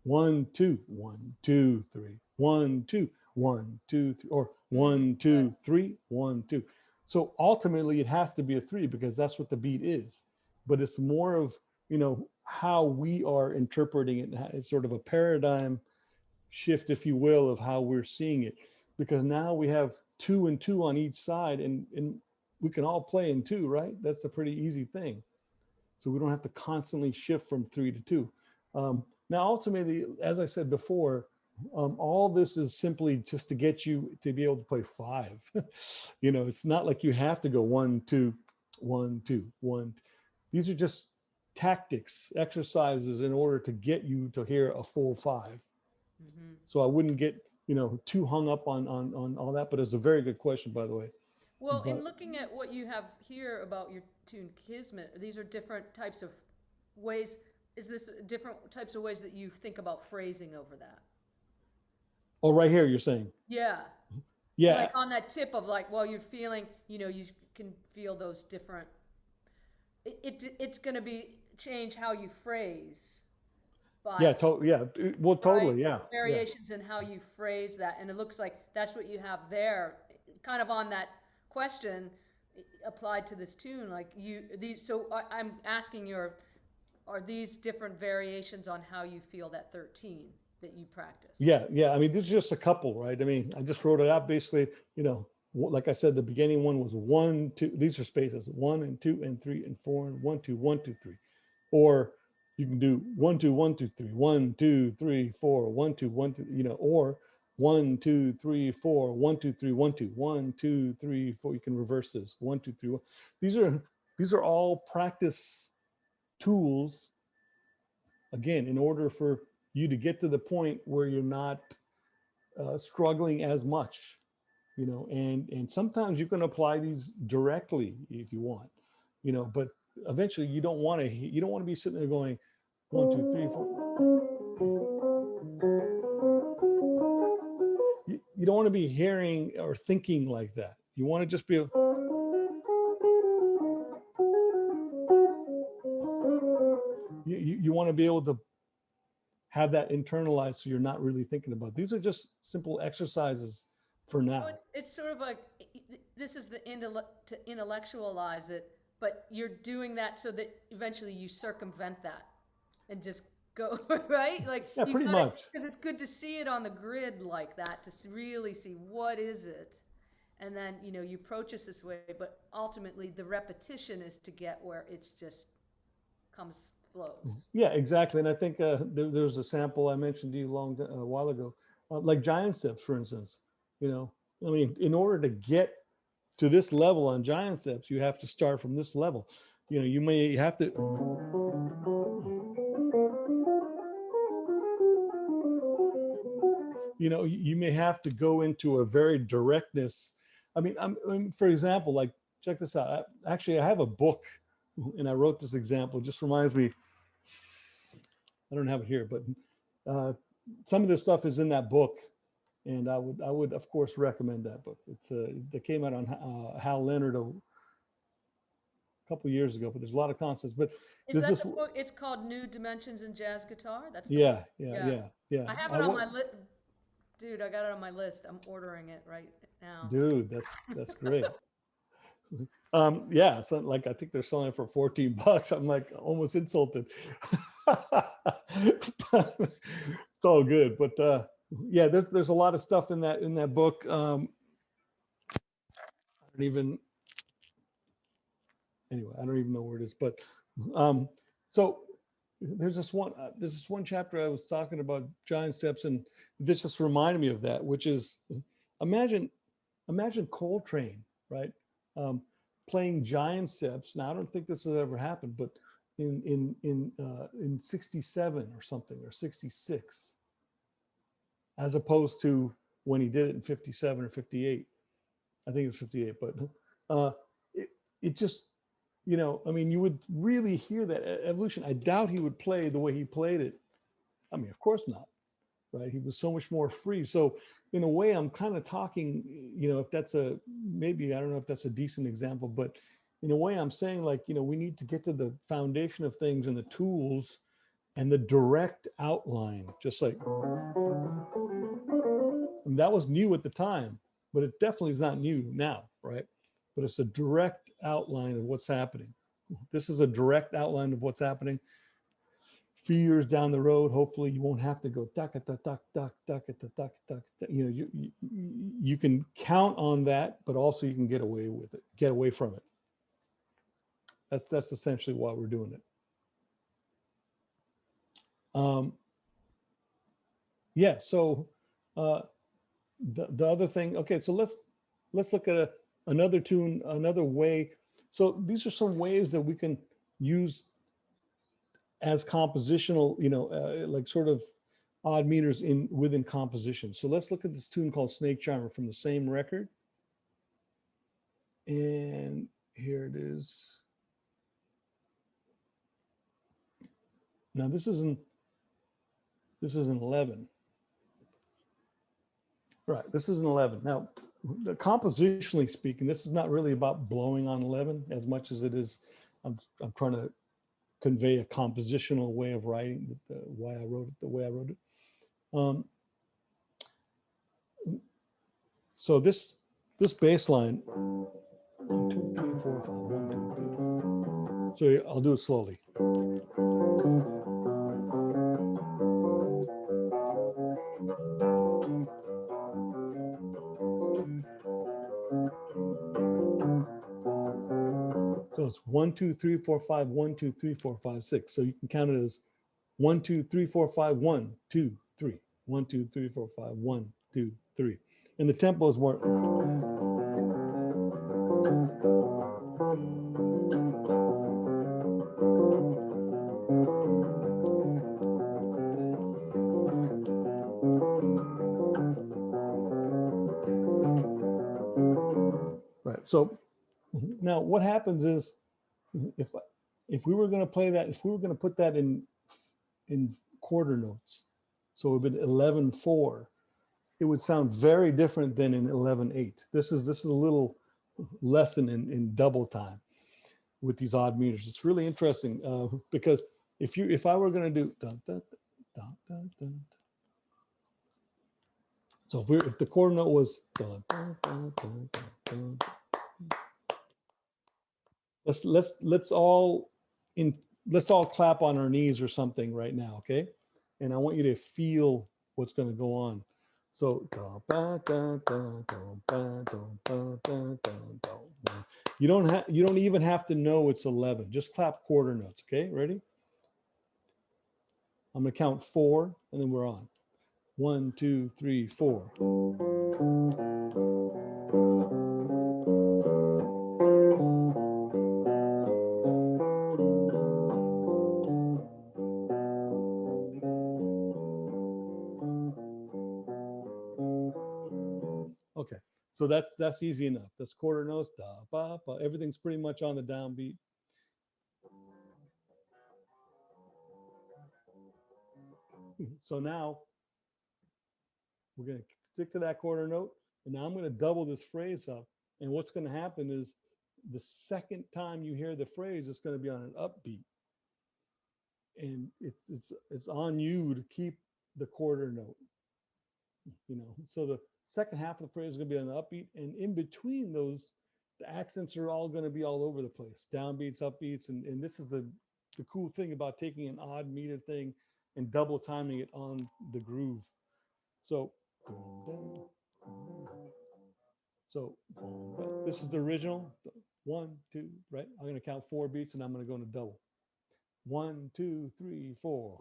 1 2 1 2 3 1 2 1 2 3, or 1 2 3 1 2. So ultimately it has to be a 3 because that's what the beat is. But it's more of, you know, how we are interpreting it. It's sort of a paradigm shift, if you will, of how we're seeing it, because now we have 2 and 2 on each side, and we can all play in 2, right? That's a pretty easy thing. So we don't have to constantly shift from 3 to 2. Now, ultimately, as I said before, all this is simply just to get you to be able to play 5. You know, it's not like you have to go 1 2 1 2 1. These are just tactics, exercises in order to get you to hear a full 5. So I wouldn't get, you know, too hung up on all that. But it's a very good question, by the way. Well, in looking at what you have here about your tune Kismet, these are different types of ways. Is this different types of ways that you think about phrasing over that? Oh, right here, you're saying. Yeah. Yeah. Like on that tip of like, well, you're feeling, you know, you can feel those different. It's going to be change how you phrase. Yeah, well, totally, right? yeah. Variations in how you phrase that, and it looks like that's what you have there, kind of on that question applied to this tune. Like these. So I'm asking you, are these different variations on how you feel that 13 that you practice? Yeah. I mean, there's just a couple, right? I mean, I just wrote it out basically. You know, like I said, the beginning one was 1 2. These are spaces 1 and 2 and 3 and 4 and 1 2 1 2 3, or you can do 1 2 1 2 3 1 2 3 4 1 2 1 2, you know, or 1 2 3 4 1 2 3 1 2 1 2 3 4. You can reverse this 1 2 3 1. These are all practice tools, again, in order for you to get to the point where you're not struggling as much, you know. And sometimes you can apply these directly if you want, you know, but eventually you don't want to be sitting there going 1 2 3 4. you don't want to be hearing or thinking like that. You want to just be you want to be able to have that internalized, so you're not really thinking about it. These are just simple exercises for now. So it's sort of like, this is the to intellectualize it, but you're doing that so that eventually you circumvent that and just go, right? Like, Yeah, you pretty gotta, much. because it's good to see it on the grid like that, to really see what is it. And then, you know, you approach this way, but ultimately the repetition is to get where it's just flows. Yeah, exactly. And I think there's a sample I mentioned to you a while ago, like giant steps, for instance. You know, I mean, in order to get to this level on giant steps, you have to start from this level. You know, you may have to. You know, you may have to go into a very directness. I mean, for example, like, check this out. Actually, I have a book, and I wrote this example. It just reminds me. I don't have it here, but some of this stuff is in that book, and I would of course recommend that book. It's that came out on Hal Leonard a couple of years ago, but there's a lot of concepts. But Is that the book? It's called New Dimensions in Jazz Guitar. That's the yeah, book? yeah. I have it on my list. Dude, I got it on my list. I'm ordering it right now. Dude, that's great. Yeah, so like I think they're selling it for $14. I'm like almost insulted. It's all good, but yeah, there's a lot of stuff in that book. I don't even know where it is, but so there's this one chapter I was talking about giant steps, and this just reminded me of that, which is imagine Coltrane, right? Playing giant steps. Now I don't think this has ever happened, but in 67 or something, or 66, as opposed to when he did it in 57 or 58. I think it was 58, but it just, you know, I mean, you would really hear that evolution. I doubt he would play the way he played it. I mean, of course not, right? He was so much more free. So in a way, I'm kind of talking, you know, if that's maybe, I don't know if that's a decent example, but in a way I'm saying, like, you know, we need to get to the foundation of things and the tools and the direct outline, just like, and that was new at the time, but it definitely is not new now, right? But it's a direct outline of what's happening. This is a direct outline of what's happening. A few years down the road, hopefully you won't have to go tuck tuck tuck tuck tuck tuck tuck. You know, you can count on that, but also you can get away with it, get away from it. That's essentially why we're doing it. Yeah. So the other thing. Okay. So let's look at another tune, another way. So these are some ways that we can use as compositional, you know, like sort of odd meters within composition. So let's look at this tune called Snake Charmer from the same record. And here it is. Now this is an 11. Right, this is an 11. Now, compositionally speaking, this is not really about blowing on 11 as much as it is, I'm trying to convey a compositional way of writing, why I wrote it the way I wrote it. So this bass line, 1, 2, 3, 4, 5, 1, 2, 3. So I'll do it slowly. So it's 1, 2, 3, 4, 5, 1, 2, 3, 4, 5, 6. So you can count it as 1, 2, 3, 4, 5, 1, 2, 3. 1, 2, 3, 4, 5, 1, 2, 3. And the tempo is more. Right. So now what happens is, if we were going to play that, if we were going to put that in quarter notes, so it would be 11/4, it would sound very different than in 11/8. This is a little lesson in double time with these odd meters. It's really interesting because if I were going to do dun, dun, dun, dun, dun, so if the quarter note was dun, dun, dun, dun, dun, dun, let's all clap on our knees or something right now, okay? And I want you to feel what's going to go on. So you don't even have to know it's 11. Just clap quarter notes, okay? Ready? I'm going to count 4 and then we're on. 1, 2, 3, 4. Okay, so that's easy enough. That's quarter notes, da, ba, ba. Everything's pretty much on the downbeat. So now we're going to stick to that quarter note, and now I'm going to double this phrase up. And what's going to happen is the second time you hear the phrase, it's going to be on an upbeat, and it's on you to keep the quarter note. You know, so the second half of the phrase is going to be on the upbeat, and in between those, the accents are all going to be all over the place, downbeats, upbeats, and this is the cool thing about taking an odd meter thing and double timing it on the groove. So this is the original 1, 2, right? I'm going to count 4 beats and I'm going to go into double. 1, 2, 3, 4.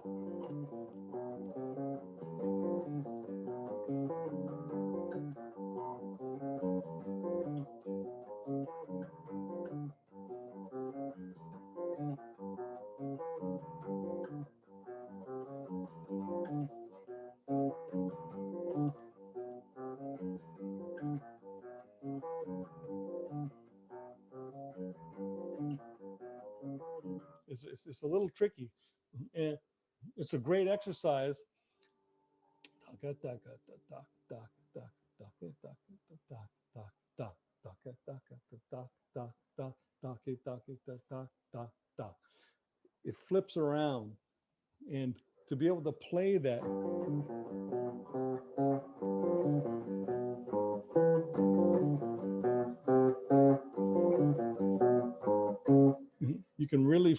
It's a little tricky, and it's a great exercise. It flips around, and to be able to play that, you can really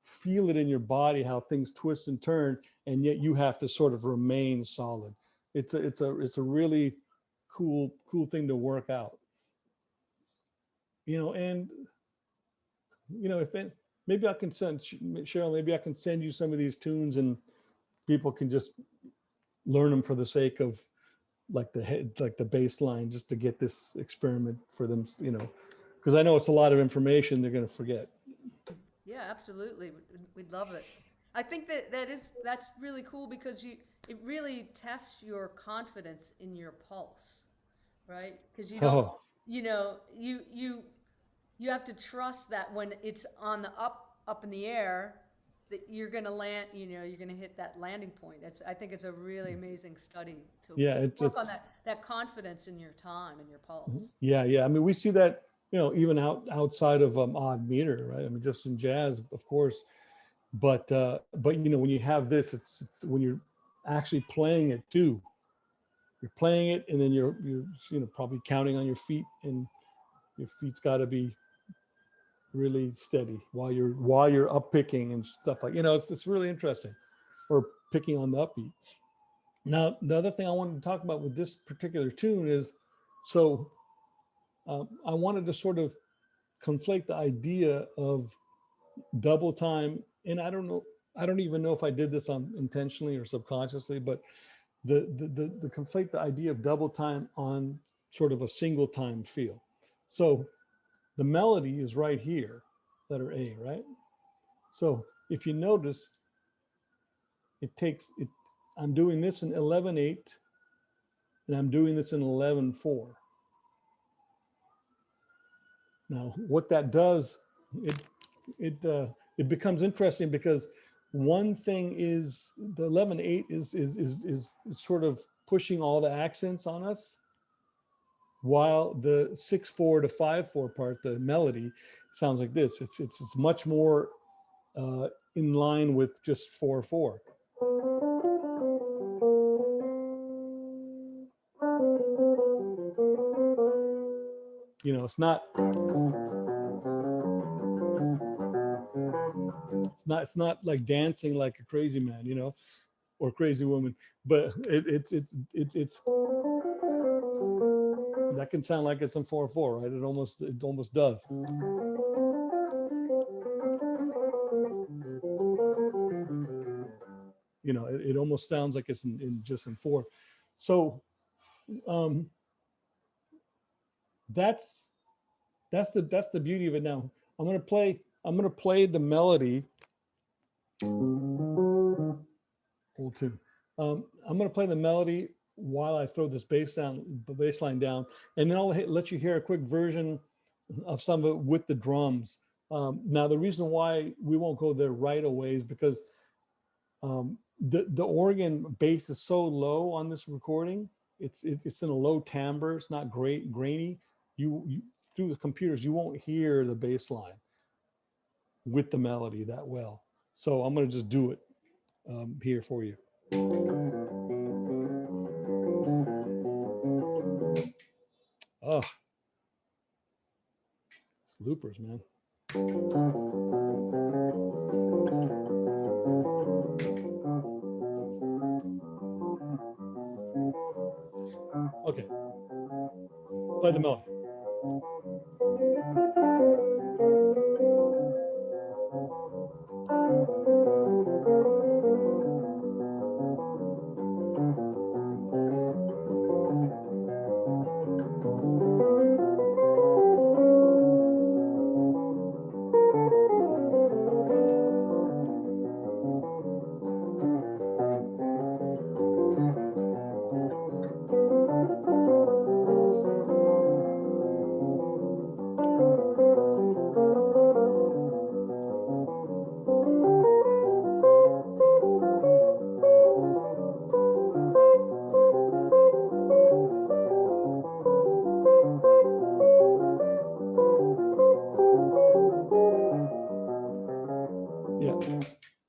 feel it in your body how things twist and turn, and yet you have to sort of remain solid. It's a really cool thing to work out. You know, and you know, maybe I can send Cheryl. Maybe I can send you some of these tunes, and people can just learn them for the sake of like the bass line, just to get this experiment for them. You know, because I know it's a lot of information they're going to forget. Yeah, absolutely. We'd love it. I think that's really cool because it really tests your confidence in your pulse, right? Because you don't, Oh, you know, you have to trust that when it's on the up in the air, that you're going to land, you know, you're going to hit that landing point. I think it's a really amazing study to yeah, work on that confidence in your time and your pulse. yeah. I mean, we see that, you know, even outside of odd meter, right? I mean, just in jazz, of course, but you know, when you have this, it's when you're actually playing it too. You're playing it, and then you're you know, probably counting on your feet, and your feet's got to be really steady while you're up picking and stuff, like, you know, it's really interesting, or picking on the upbeat. Now, the other thing I wanted to talk about with this particular tune is, so I wanted to sort of conflate the idea of double time, and I don't even know if I did this intentionally or subconsciously, but the conflate the idea of double time on sort of a single time feel. So the melody is right here, letter A, right? So if you notice, I'm doing this in 11/8, and I'm doing this in 11/4. Now, what that does, it becomes interesting, because one thing is the 11/8 is sort of pushing all the accents on us, while the 6/4 to 5/4 part, the melody, sounds like this. It's much more in line with just 4/4. You know, it's not like dancing like a crazy man, you know, or crazy woman, but it's that can sound like it's in 4/4, right? It almost does. You know, it almost sounds like it's in just in 4. So that's the beauty of it. Now I'm gonna play the melody. Old tune. I'm gonna play the melody while I throw this bass line down, and then I'll let you hear a quick version of some of it with the drums. Now the reason why we won't go there right away is because the organ bass is so low on this recording. It's in a low timbre. It's not grainy. You through the computers, you won't hear the bass line with the melody that well. So I'm going to just do it here for you. Oh, it's loopers, man. Okay, play the melody.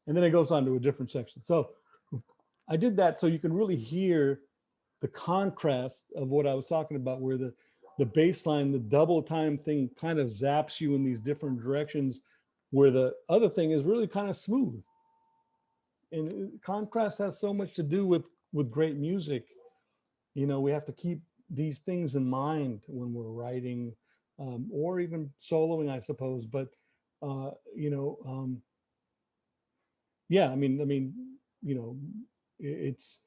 And then it goes on to a different section. So I did that so you can really hear the contrast of what I was talking about, where the bass line, the double time thing kind of zaps you in these different directions, where the other thing is really kind of smooth. And contrast has so much to do with great music. You know, we have to keep these things in mind when we're writing or even soloing, I suppose. But, you know, yeah, I mean, you know, it's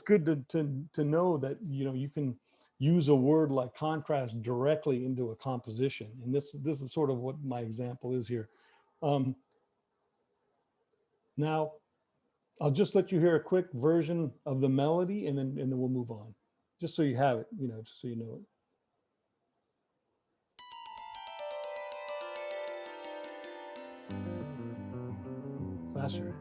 good to know that, you know, you can use a word like contrast directly into a composition. And this is sort of what my example is here. Now, I'll just let you hear a quick version of the melody, and then we'll move on, just so you have it, you know, just so you know it. Faster.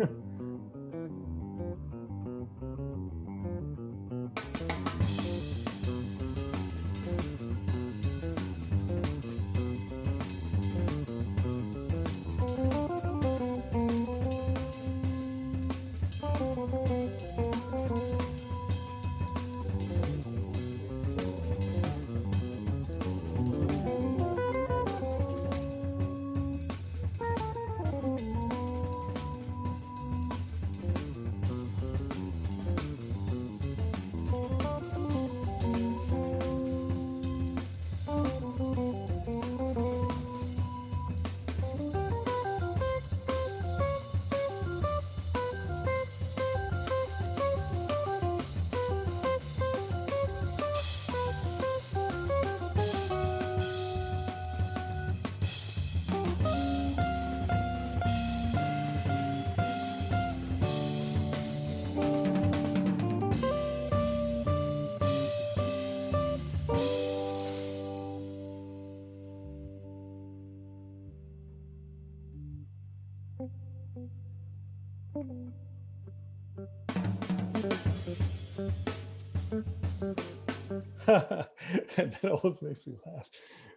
That always makes me laugh.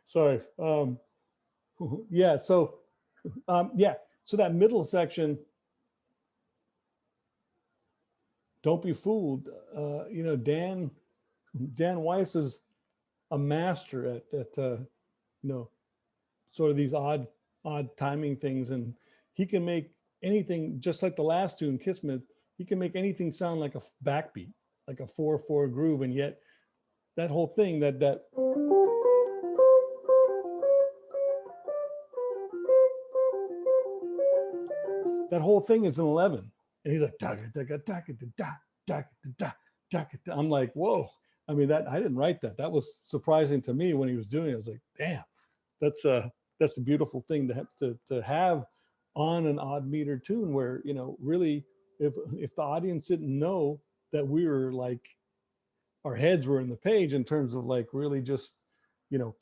Sorry. Yeah. Yeah. So that middle section, don't be fooled. Dan Weiss is a master at sort of these odd timing things, and he can make anything, just like the last tune, Kiss Me. He can make anything sound like a backbeat, like a 4/4 groove, and yet that whole thing that whole thing is an 11, and he's like I'm like, whoa. I mean, that I didn't write that. That was surprising to me when he was doing it. I was like, damn, that's a beautiful thing to have on an odd meter tune, where really, if the audience didn't know that we were like, our heads were in the page in terms of like really just, you know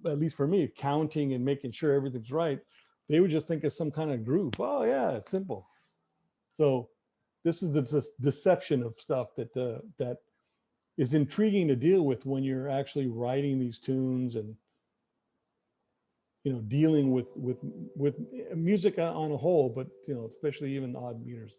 at least for me, counting and making sure everything's right, they would just think of some kind of groove. Oh yeah, it's simple. So this is the deception of stuff that is intriguing to deal with when you're actually writing these tunes, and dealing with music on a whole, but especially even odd meters.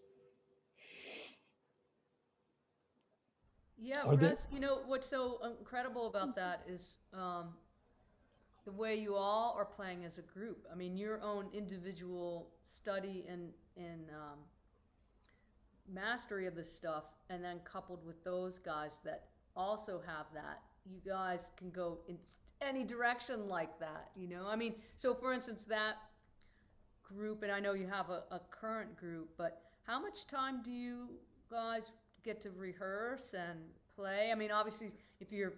Yeah, Are there? Rez, what's so incredible about that is the way you all are playing as a group. I mean, your own individual study and mastery of this stuff, and then coupled with those guys that also have that, you guys can go in any direction like that. I mean, so for instance, that group, and I know you have a current group, but how much time do you guys get to rehearse and play? I mean, obviously, if you're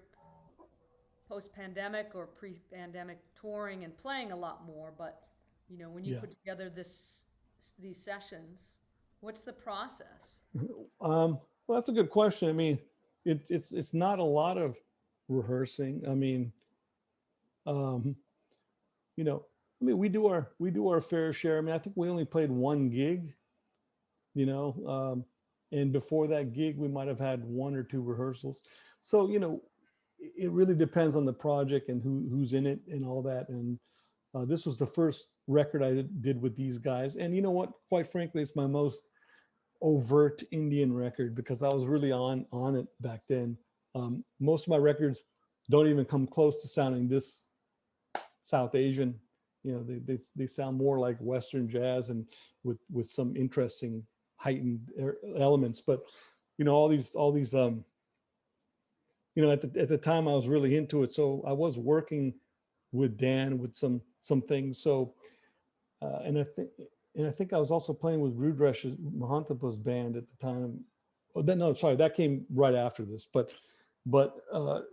post-pandemic or pre-pandemic, touring and playing a lot more, but when you Yeah. put together these sessions, what's the process? Well, that's a good question. I mean, it's not a lot of rehearsing. I mean, um, you know, we do our fair share. I mean, I think we only played one gig, you know, and before that gig, we might have had one or two rehearsals. So, it really depends on the project and who's in it and all that. And this was the first record I did with these guys. And you know what? Quite frankly, it's my most overt Indian record, because I was really on it back then. Most of my records don't even come close to sounding this South Asian. They sound more like Western jazz, and with some interesting heightened elements. But all these at the time I was really into it, so I was working with Dan with some things. So and I think I was also playing with Rudresh Mahantapa's band at the time. Oh, no, sorry, that came right after this. But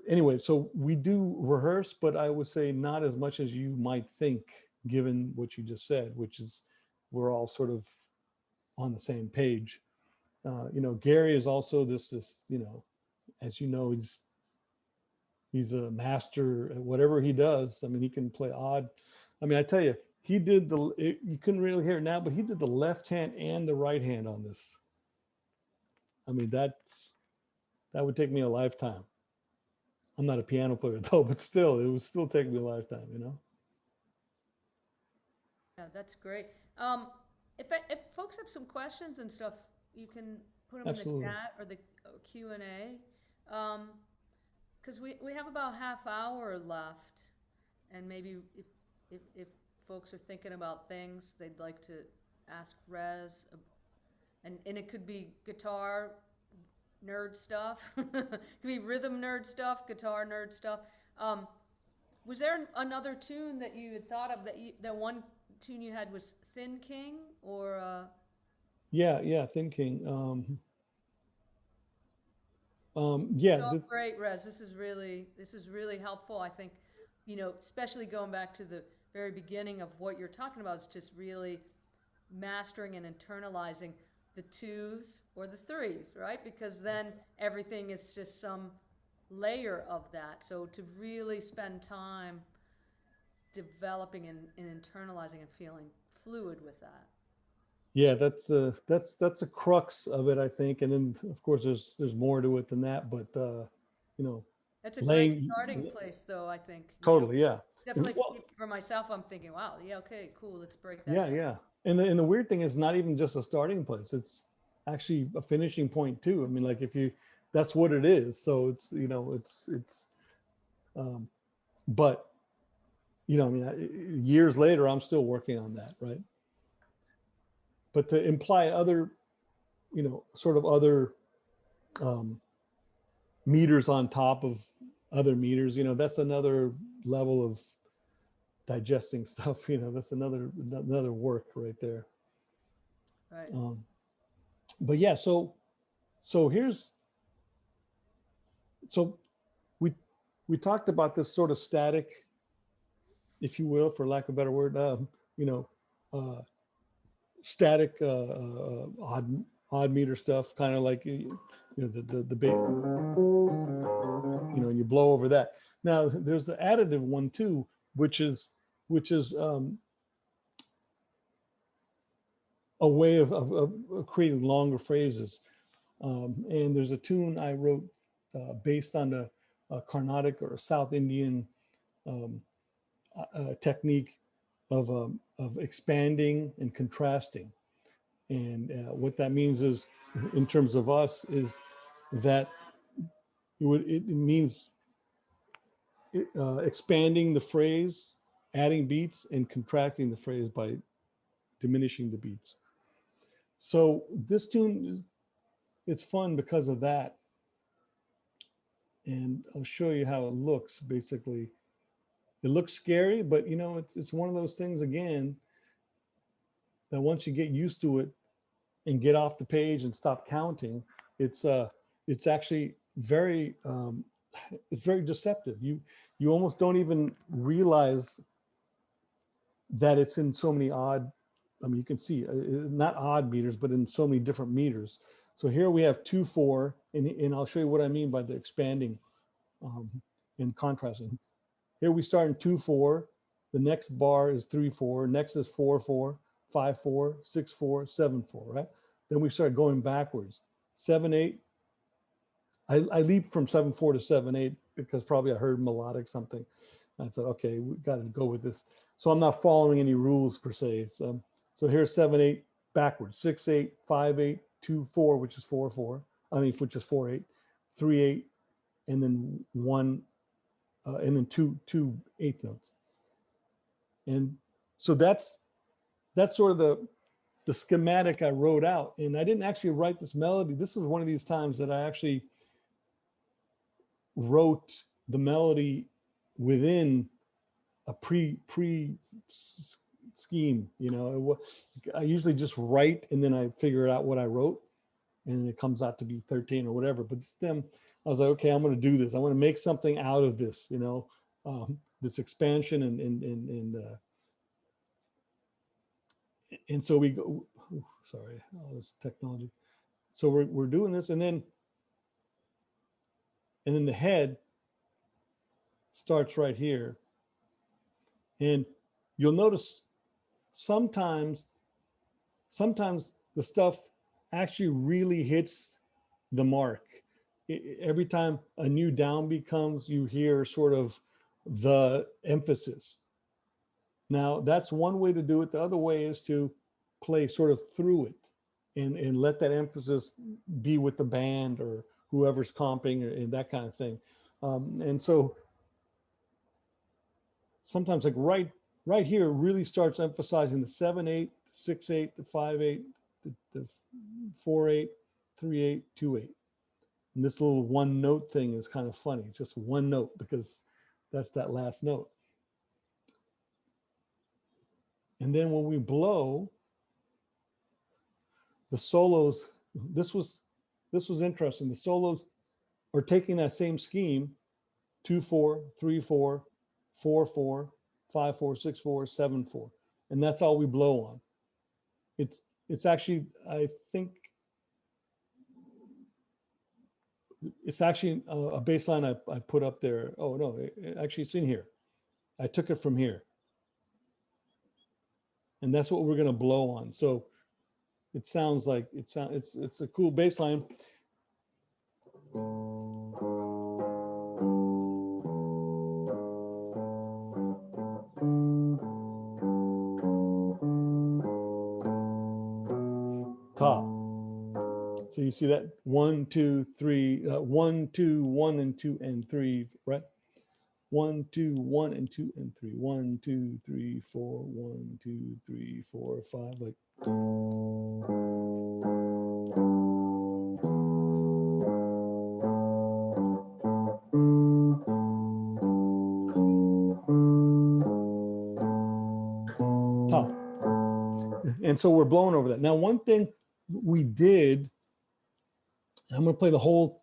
anyway, so we do rehearse, but I would say not as much as you might think, given what you just said, which is we're all sort of on the same page. Gary is also this, as you know, he's a master at whatever he does. I mean, he can play odd. I mean, I tell you, you couldn't really hear it now, but he did the left hand and the right hand on this. I mean, that would take me a lifetime. I'm not a piano player though, but still, it would still take me a lifetime. Yeah, that's great. If folks have some questions and stuff, you can put them in the Absolutely. chat or the Q&A. Because we have about half hour left, and maybe if folks are thinking about things they'd like to ask Rez, and it could be guitar nerd stuff, it could be rhythm nerd stuff, guitar nerd stuff. Was there another tune that you had thought of, that one tune you had was Thin King, or Yeah, thinking. It's Yeah, all great, Rez. This is really helpful. I think, especially going back to the very beginning of what you're talking about, is just really mastering and internalizing the twos or the threes, right? Because then everything is just some layer of that. So to really spend time developing and internalizing and feeling fluid with that. yeah, that's a crux of it, I think. And then of course there's more to it than that. But you know, That's a great laying starting place, though, I think. totally, yeah. Definitely Well, for myself, I'm thinking, wow, yeah, okay, cool, let's break that yeah, down. yeah. And the weird thing is not even just a starting place. It's actually a finishing point too. I mean, like if you, that's what it is. So it's, you know, um, but you know, I mean, years later, I'm still working on that, right? But to imply other, you know, sort of other um, meters on top of other meters, you know, that's another level of digesting stuff. You know, that's another work right there. Right. Um, but yeah, so here's so we we talked about this sort of static, if you will, for lack of a better word, you know, uh, static odd meter stuff, kind of like you know the big, you know, you blow over that. Now there's the additive one too, which is a way of creating longer phrases. And there's a tune I wrote based on the Carnatic or South Indian um, technique of expanding and contrasting. And what that means is, in terms of us, is that it means expanding the phrase, adding beats, and contracting the phrase by diminishing the beats. So this tune, it's fun because of that. And I'll show you how it looks. Basically, it looks scary, but you know, it's one of those things again that once you get used to it and get off the page and stop counting, it's actually very it's very deceptive. You almost don't even realize that it's in so many odd, I mean, you can see not odd meters, but in so many different meters. So here we have 2/4, and I'll show you what I mean by the expanding and contrasting. Here we start in 2/4. The next bar is 3/4. Next is 4/4, 5/4, 6/4, 7/4, right? Then we start going backwards. 7/8. I leaped from 7/4 to 7/8 because probably I heard melodic something. I thought, okay, we got to go with this. So I'm not following any rules per se. So here's 7/8 backwards. 6/8, 5/8, 2/4, which is 4/4. I mean, which is 4/8, 3/8, and then one, and then two eighth notes. And so that's sort of the schematic I wrote out. And I didn't actually write this melody. This is one of these times that I actually wrote the melody within a pre scheme. You know, I usually just write and then I figure out what I wrote, and it comes out to be 13 or whatever. But then I was like, okay, I'm going to do this. I want to make something out of this. You know, this expansion and so we go. Sorry, all this technology. So we're doing this, and then the head starts right here. And you'll notice sometimes the stuff actually really hits the mark. Every time a new downbeat comes, you hear sort of the emphasis. Now, that's one way to do it. The other way is to play sort of through it and let that emphasis be with the band or whoever's comping and that kind of thing. And so sometimes like right here really starts emphasizing the 7/8, 6/8, the 5/8, the 4/8, 3/8, 2/8. And this little one note thing is kind of funny. It's just one note because that's that last note. And then when we blow, the solos, this was interesting. The solos are taking that same scheme, 2/4, 3/4, 4/4, 5/4, 6/4, 7/4, and that's all we blow on. It's actually, I think it's actually a bass line I put up there. Oh no, actually it's in here. I took it from here, and that's what we're going to blow on. So it sounds like it's a cool bass line. ta. So you see that 1, 2, 3, 1, 2, 1 and 2 and 3, right? 1, 2, 1 and 2 and 3. 1, 2, 3, 4, 1, 2, 3, 4, 5, like. Ta. And so we're blowing over that. Now, one thing we did, I'm going to play the whole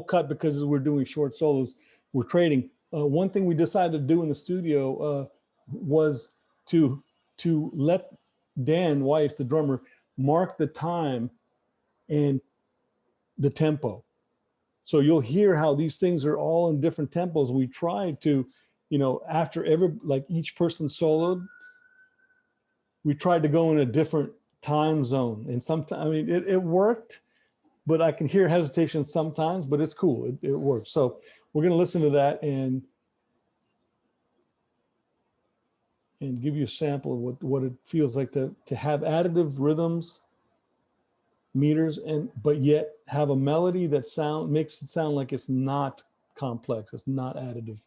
cut because we're doing short solos. We're trading. One thing we decided to do in the studio was to let Dan Weiss, the drummer, mark the time and the tempo. So you'll hear how these things are all in different tempos. We tried to, you know, after each person soloed, we tried to go in a different time zone. And sometimes, I mean, it worked, but I can hear hesitation sometimes, but it's cool. It works. So we're going to listen to that and give you a sample of what it feels like to have additive rhythms, meters, but yet have a melody that makes it sound like it's not complex. It's not additive.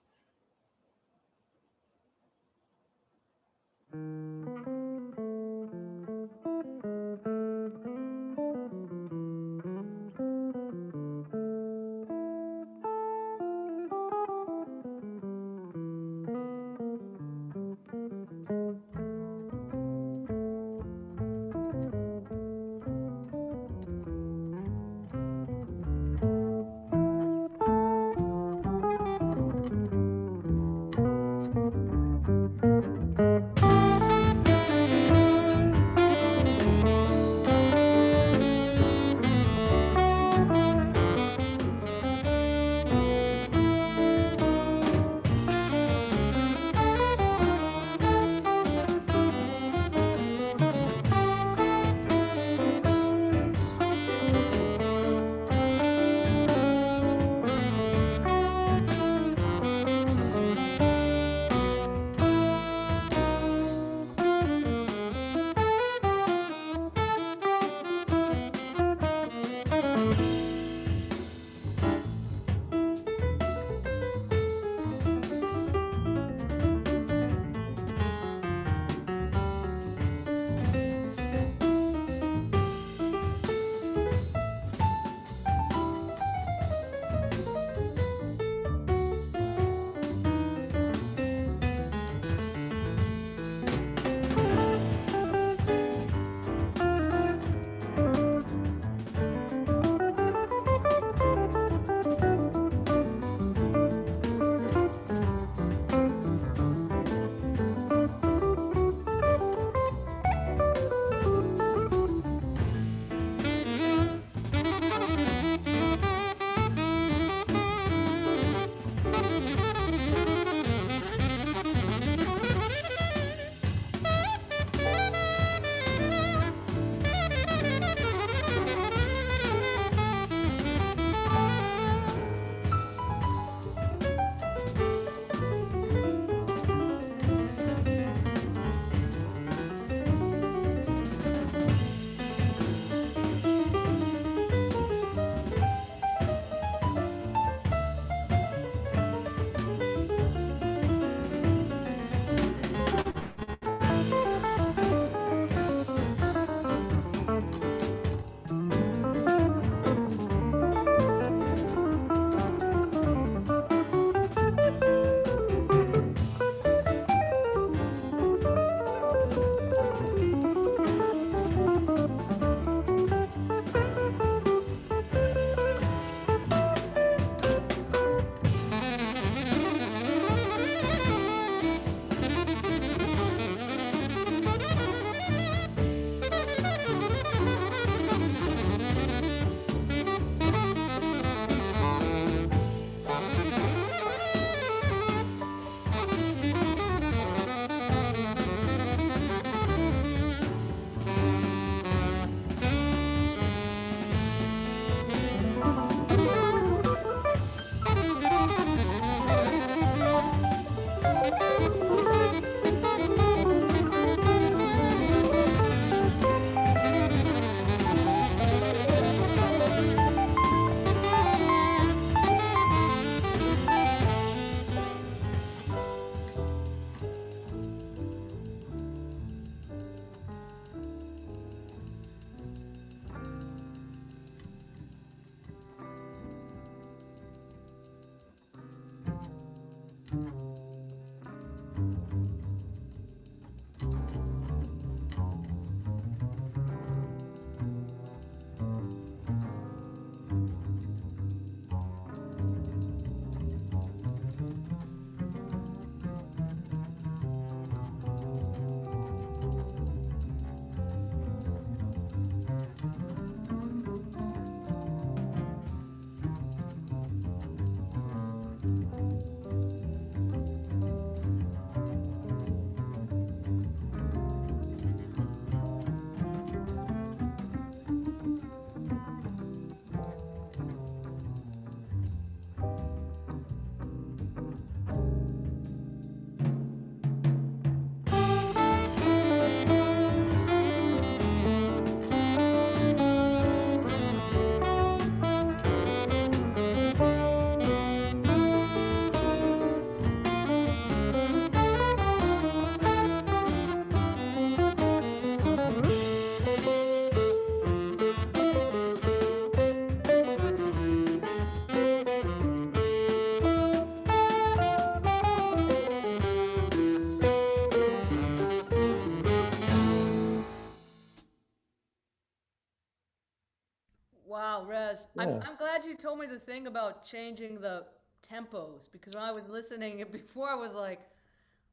Wow, Rez, Yeah. I'm glad you told me the thing about changing the tempos, because when I was listening before, I was like,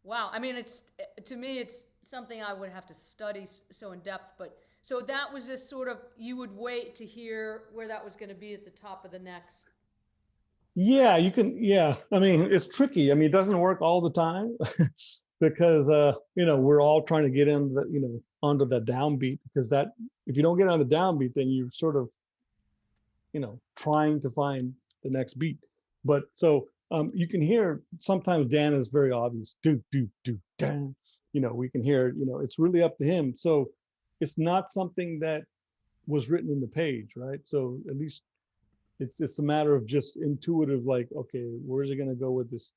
wow. I mean, it's to me, it's something I would have to study so in depth. But so that was just sort of you would wait to hear where that was going to be at the top of the next. Yeah, you can. Yeah, I mean, it's tricky. I mean, it doesn't work all the time because we're all trying to get in the, onto the downbeat, because that if you don't get on the downbeat, then you're sort of, trying to find the next beat. But so you can hear sometimes Dan is very obvious. Do do do Dan. We can hear. It's really up to him. So it's not something that was written in the page, right? So at least it's a matter of just intuitive, like, okay, where's it going to go with this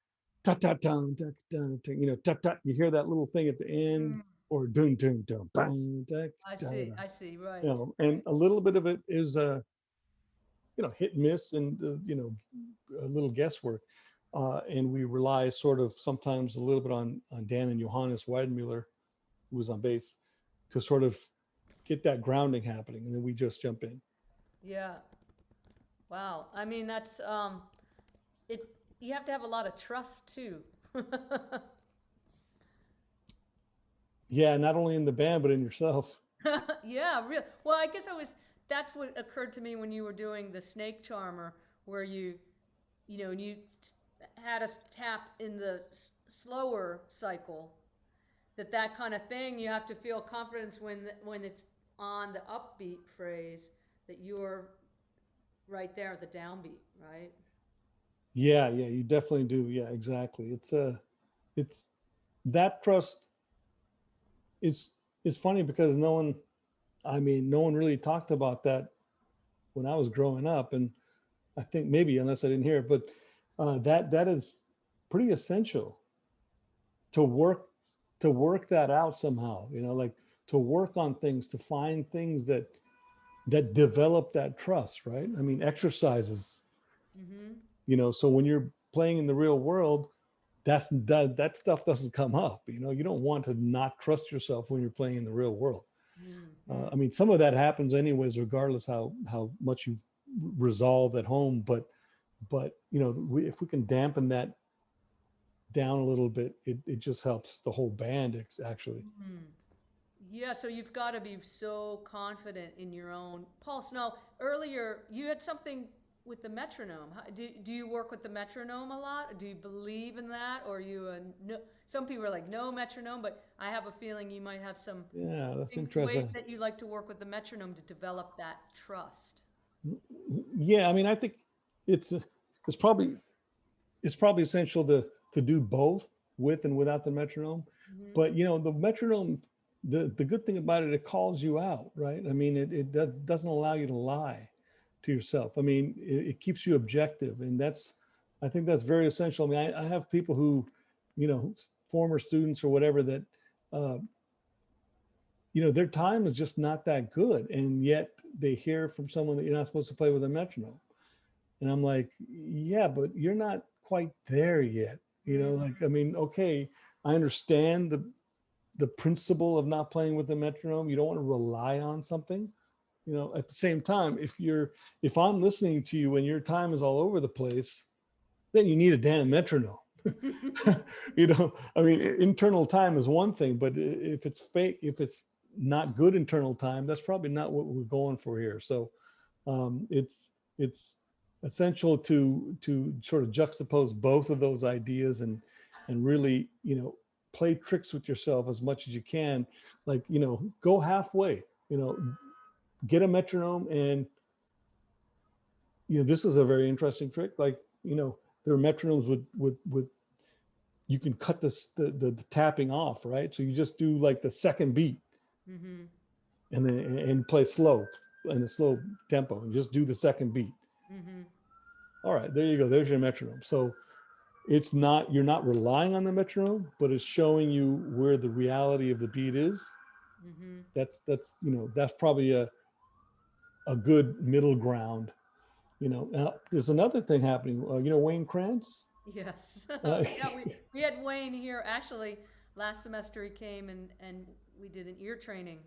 ta ta ta ta ta, ta ta. You hear that little thing at the end, Mm, or dun dun dun bang ta ta ta. I see, right. And a little bit of it is hit and miss, and a little guesswork. And we rely sort of sometimes a little bit on Dan and Johannes Weidenmuller, who was on bass, to sort of get that grounding happening, and then we just jump in. Yeah. Wow. I mean, that's it. You have to have a lot of trust too. Yeah, not only in the band but in yourself. Yeah, real. Well, I guess I was. That's what occurred to me when you were doing the snake charmer, where you had us tap in the slower cycle. That kind of thing, you have to feel confidence when it's on the upbeat phrase that you're right there at the downbeat, right? Yeah, yeah, you definitely do. Yeah, exactly. It's that trust. It's funny because no one really talked about that when I was growing up, and I think maybe, unless I didn't hear it, but that is pretty essential to work that out somehow. Like to work on things, to find things that develop that trust, right? I mean, exercises. Mm-hmm. So when you're playing in the real world, that stuff doesn't come up. You don't want to not trust yourself when you're playing in the real world. Mm-hmm. I mean, some of that happens anyways, regardless how much you resolve at home. But if we can dampen that down a little bit, it just helps the whole band actually. Mm-hmm. Yeah, so you've got to be so confident in your own pulse. Now, earlier you had something with the metronome. Do you work with the metronome a lot? Do you believe in that, or are you a no? Some people are like no metronome, but I have a feeling you might have some Yeah, that's ways interesting. that you like to work with the metronome to develop that trust. Yeah, I mean, I think it's it's probably essential to do both with and without the metronome. Hmm. But the metronome, the good thing about it, it calls you out, right? I mean, it doesn't allow you to lie to yourself. I mean, it keeps you objective, and I think that's very essential. I mean, I have people who, former students or whatever, that uh, their time is just not that good, and yet they hear from someone that you're not supposed to play with a metronome. And I'm like, yeah, but you're not quite there yet. You know, like, I mean, okay, I understand the principle of not playing with the metronome. You don't want to rely on something. You know, at the same time, if I'm listening to you and your time is all over the place, then you need a damn metronome. You know, I mean, internal time is one thing, but if it's fake, if it's not good internal time, that's probably not what we're going for here. So it's essential to sort of juxtapose both of those ideas and really, you know, play tricks with yourself as much as you can. Like, you know, go halfway, you know, get a metronome. And you know, this is a very interesting trick. Like, you know, there are metronomes with you can cut the tapping off, right? So you just do like the second beat, and then and play slow in a slow tempo, and just do the second beat. All right, there you go. There's your metronome. So it's not, you're not relying on the metronome, but it's showing you where the reality of the beat is. That's you know, that's probably a good middle ground. You know, now there's another thing happening. You know, Wayne Krantz. Yes. Yeah, we had Wayne here. Actually, last semester he came and we did an ear training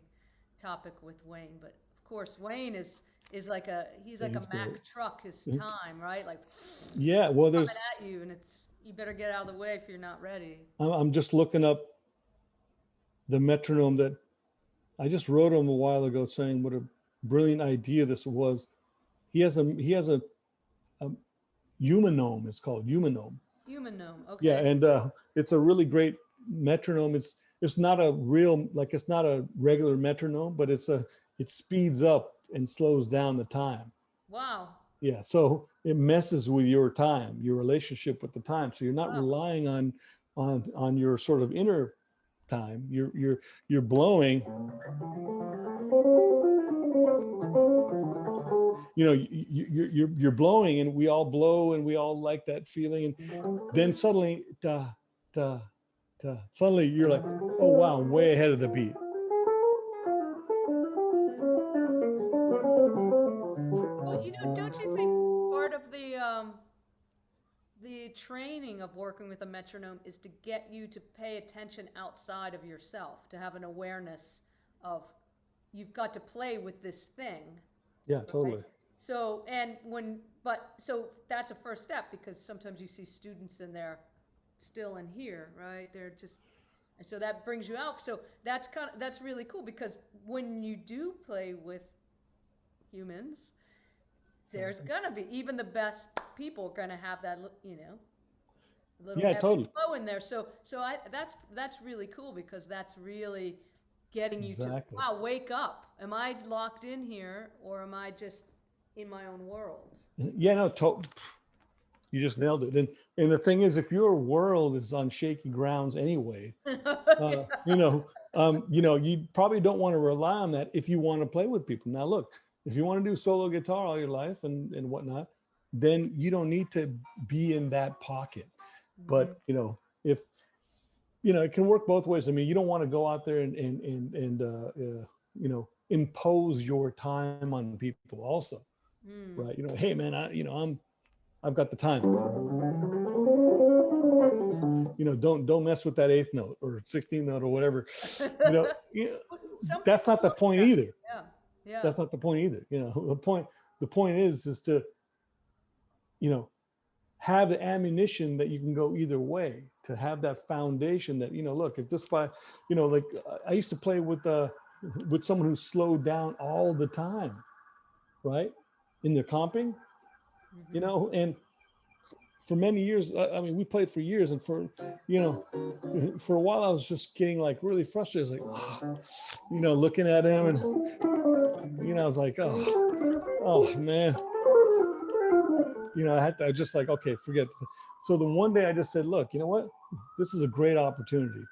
topic with Wayne. But of course, Wayne is like he's like a Mack great. truck his time, right? Like Yeah, well, coming there's, at you, and you better get out of the way if you're not ready. I'm just looking up the metronome that I just wrote him a while ago saying what a brilliant idea this was. He has a humanome. It's called humanome. Humanome, okay. Yeah, and it's a really great metronome. It's not a real, like, it's not a regular metronome, but it speeds up and slows down the time. Wow. Yeah, so it messes with your time, your relationship with the time. So you're not Wow. relying on your sort of inner time. You're blowing. You know, you're blowing, and we all blow, and we all like that feeling. And then suddenly, suddenly you're like, oh wow, I'm way ahead of the beat. Well, you know, don't you think part of the training of working with a metronome is to get you to pay attention outside of yourself, to have an awareness of you've got to play with this thing. Yeah, totally. Right? So so that's a first step, because sometimes you see students and they're still in here, right? They're just, and so that brings you out. So that's really cool, because when you do play with humans, there's gonna be, even the best people are gonna have that, you know, little ebb and flow in there. So that's really cool, because that's really getting you to, wow, wake up. Am I locked in here, or am I just in my own world? Yeah, no, you just nailed it. And the thing is, if your world is on shaky grounds anyway, you know, you probably don't want to rely on that if you want to play with people. Now, look, if you want to do solo guitar all your life and whatnot, then you don't need to be in that pocket. But, you know, if, you know, it can work both ways. I mean, you don't want to go out there and you know, impose your time on people also, right? You know, hey man, I've got the time. You know, don't mess with that 8th note or 16th note or whatever. You know, that's not the point either. Yeah. That's not the point either. You know, the point is to, you know, have the ammunition that you can go either way, to have that foundation that, you know, look, if just by, you know, like I used to play with someone who slowed down all the time, right? In their comping, you know, and for many years, I mean, we played for years, and for, you know, for a while I was just getting like really frustrated. Like, oh, you know, looking at him, and, you know, I was like, oh man. You know, I just like, okay, forget. So the one day I just said, look, you know what? This is a great opportunity.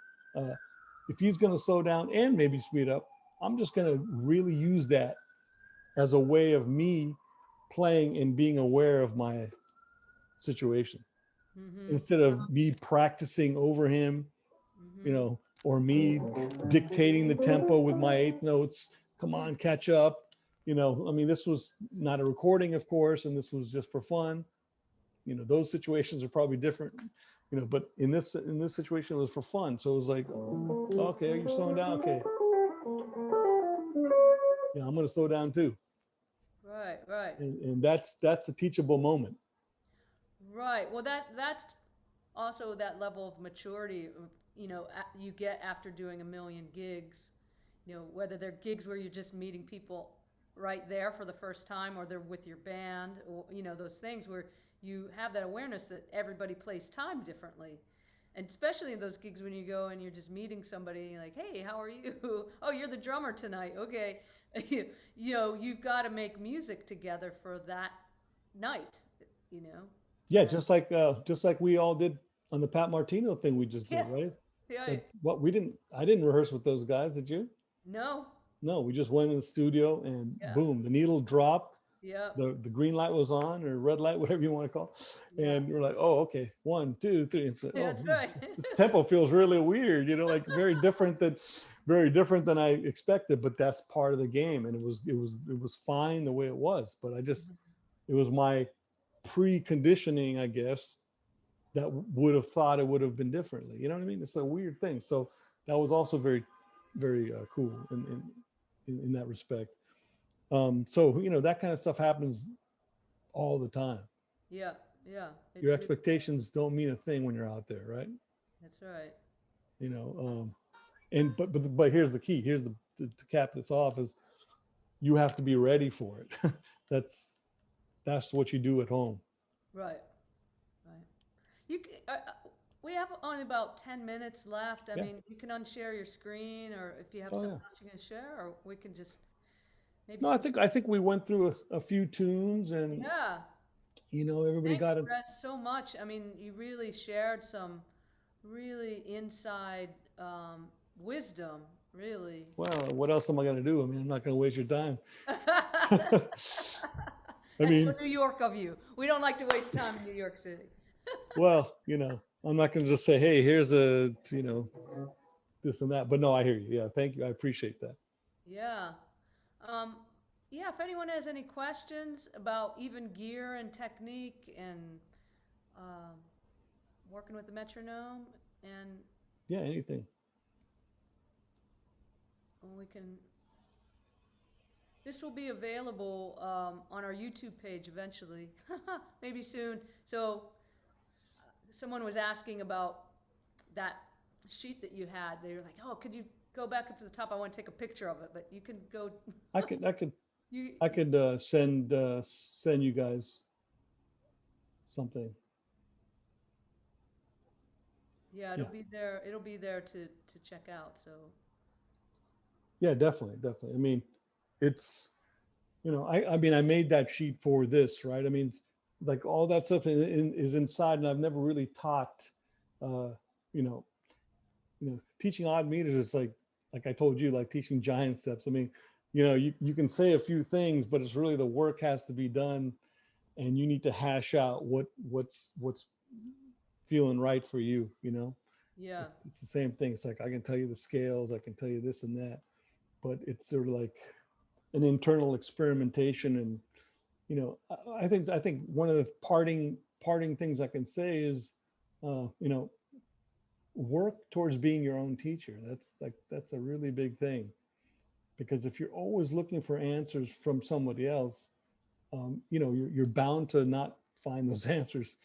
If he's going to slow down and maybe speed up, I'm just going to really use that as a way of me playing and being aware of my situation, instead of me practicing over him, you know, or me dictating the tempo with my 8th notes. Come on, catch up. You know, I mean, this was not a recording, of course, and this was just for fun. those situations are probably different, but in this situation, it was for fun. So it was like, okay, you're slowing down. Okay. Yeah, I'm going to slow down too. Right, right. And that's a teachable moment. Right. Well, that's also that level of maturity, you get after doing a million gigs, whether they're gigs where you're just meeting people right there for the first time, or they're with your band, or, those things where you have that awareness that everybody plays time differently. And especially in those gigs when you go and you're just meeting somebody like, hey, how are you? Oh, you're the drummer tonight. Okay. You've got to make music together for that night, Yeah, And- just like we all did on the Pat Martino thing we just Yeah. did, right? Yeah. Like, what I didn't rehearse with those guys, did you? No. No, we just went in the studio and Yeah. boom, the needle dropped, Yeah. the green light was on, or red light, whatever you want to call it. Yeah. And we're like, oh, okay, 1, 2, 3. And so, Yeah, that's right. this tempo feels really weird, like very different than I expected, but that's part of the game. And it was fine the way it was, but it was my preconditioning, I guess, that would have thought it would have been differently. You know what I mean? It's a weird thing. So that was also very, very cool in that respect. So that kind of stuff happens all the time. Yeah. Yeah. Your expectations don't mean a thing when you're out there, right? That's right. And but here's the key. Here's the to cap this off is you have to be ready for it. That's what you do at home. Right. Right. We have only about 10 minutes left. I mean, you can unshare your screen, or if you have something else you can share, or we can just maybe. No, I think we went through a few tunes, and yeah. Everybody got it. Rez, so much. I mean, you really shared some really inside wisdom, really. Well, what else am I going to do? I mean, I'm not going to waste your time. That's mean, so New York of you. We don't like to waste time in New York City. Well, I'm not going to just say, hey, here's a, this and that. But no, I hear you. Yeah, thank you. I appreciate that. Yeah. Yeah, if anyone has any questions about even gear and technique and working with the metronome, and yeah, anything. we can. This will be available on our YouTube page eventually, maybe soon. So someone was asking about that sheet that you had. They were like, "Oh, could you go back up to the top? I want to take a picture of it." But you can go. I could send you guys something. Yeah, it'll be there. It'll be there to check out. So. Yeah, definitely. I mean, it's, I mean, I made that sheet for this, right? I mean, like all that stuff is inside, and I've never really taught, teaching odd meters is like I told you, like teaching giant steps. I mean, you can say a few things, but it's really the work has to be done, and you need to hash out what's feeling right for you. Yeah. It's the same thing. It's like I can tell you the scales, I can tell you this and that, but it's sort of like an internal experimentation. And I think one of the parting things I can say is, work towards being your own teacher. That's a really big thing, because if you're always looking for answers from somebody else, you're bound to not find those answers,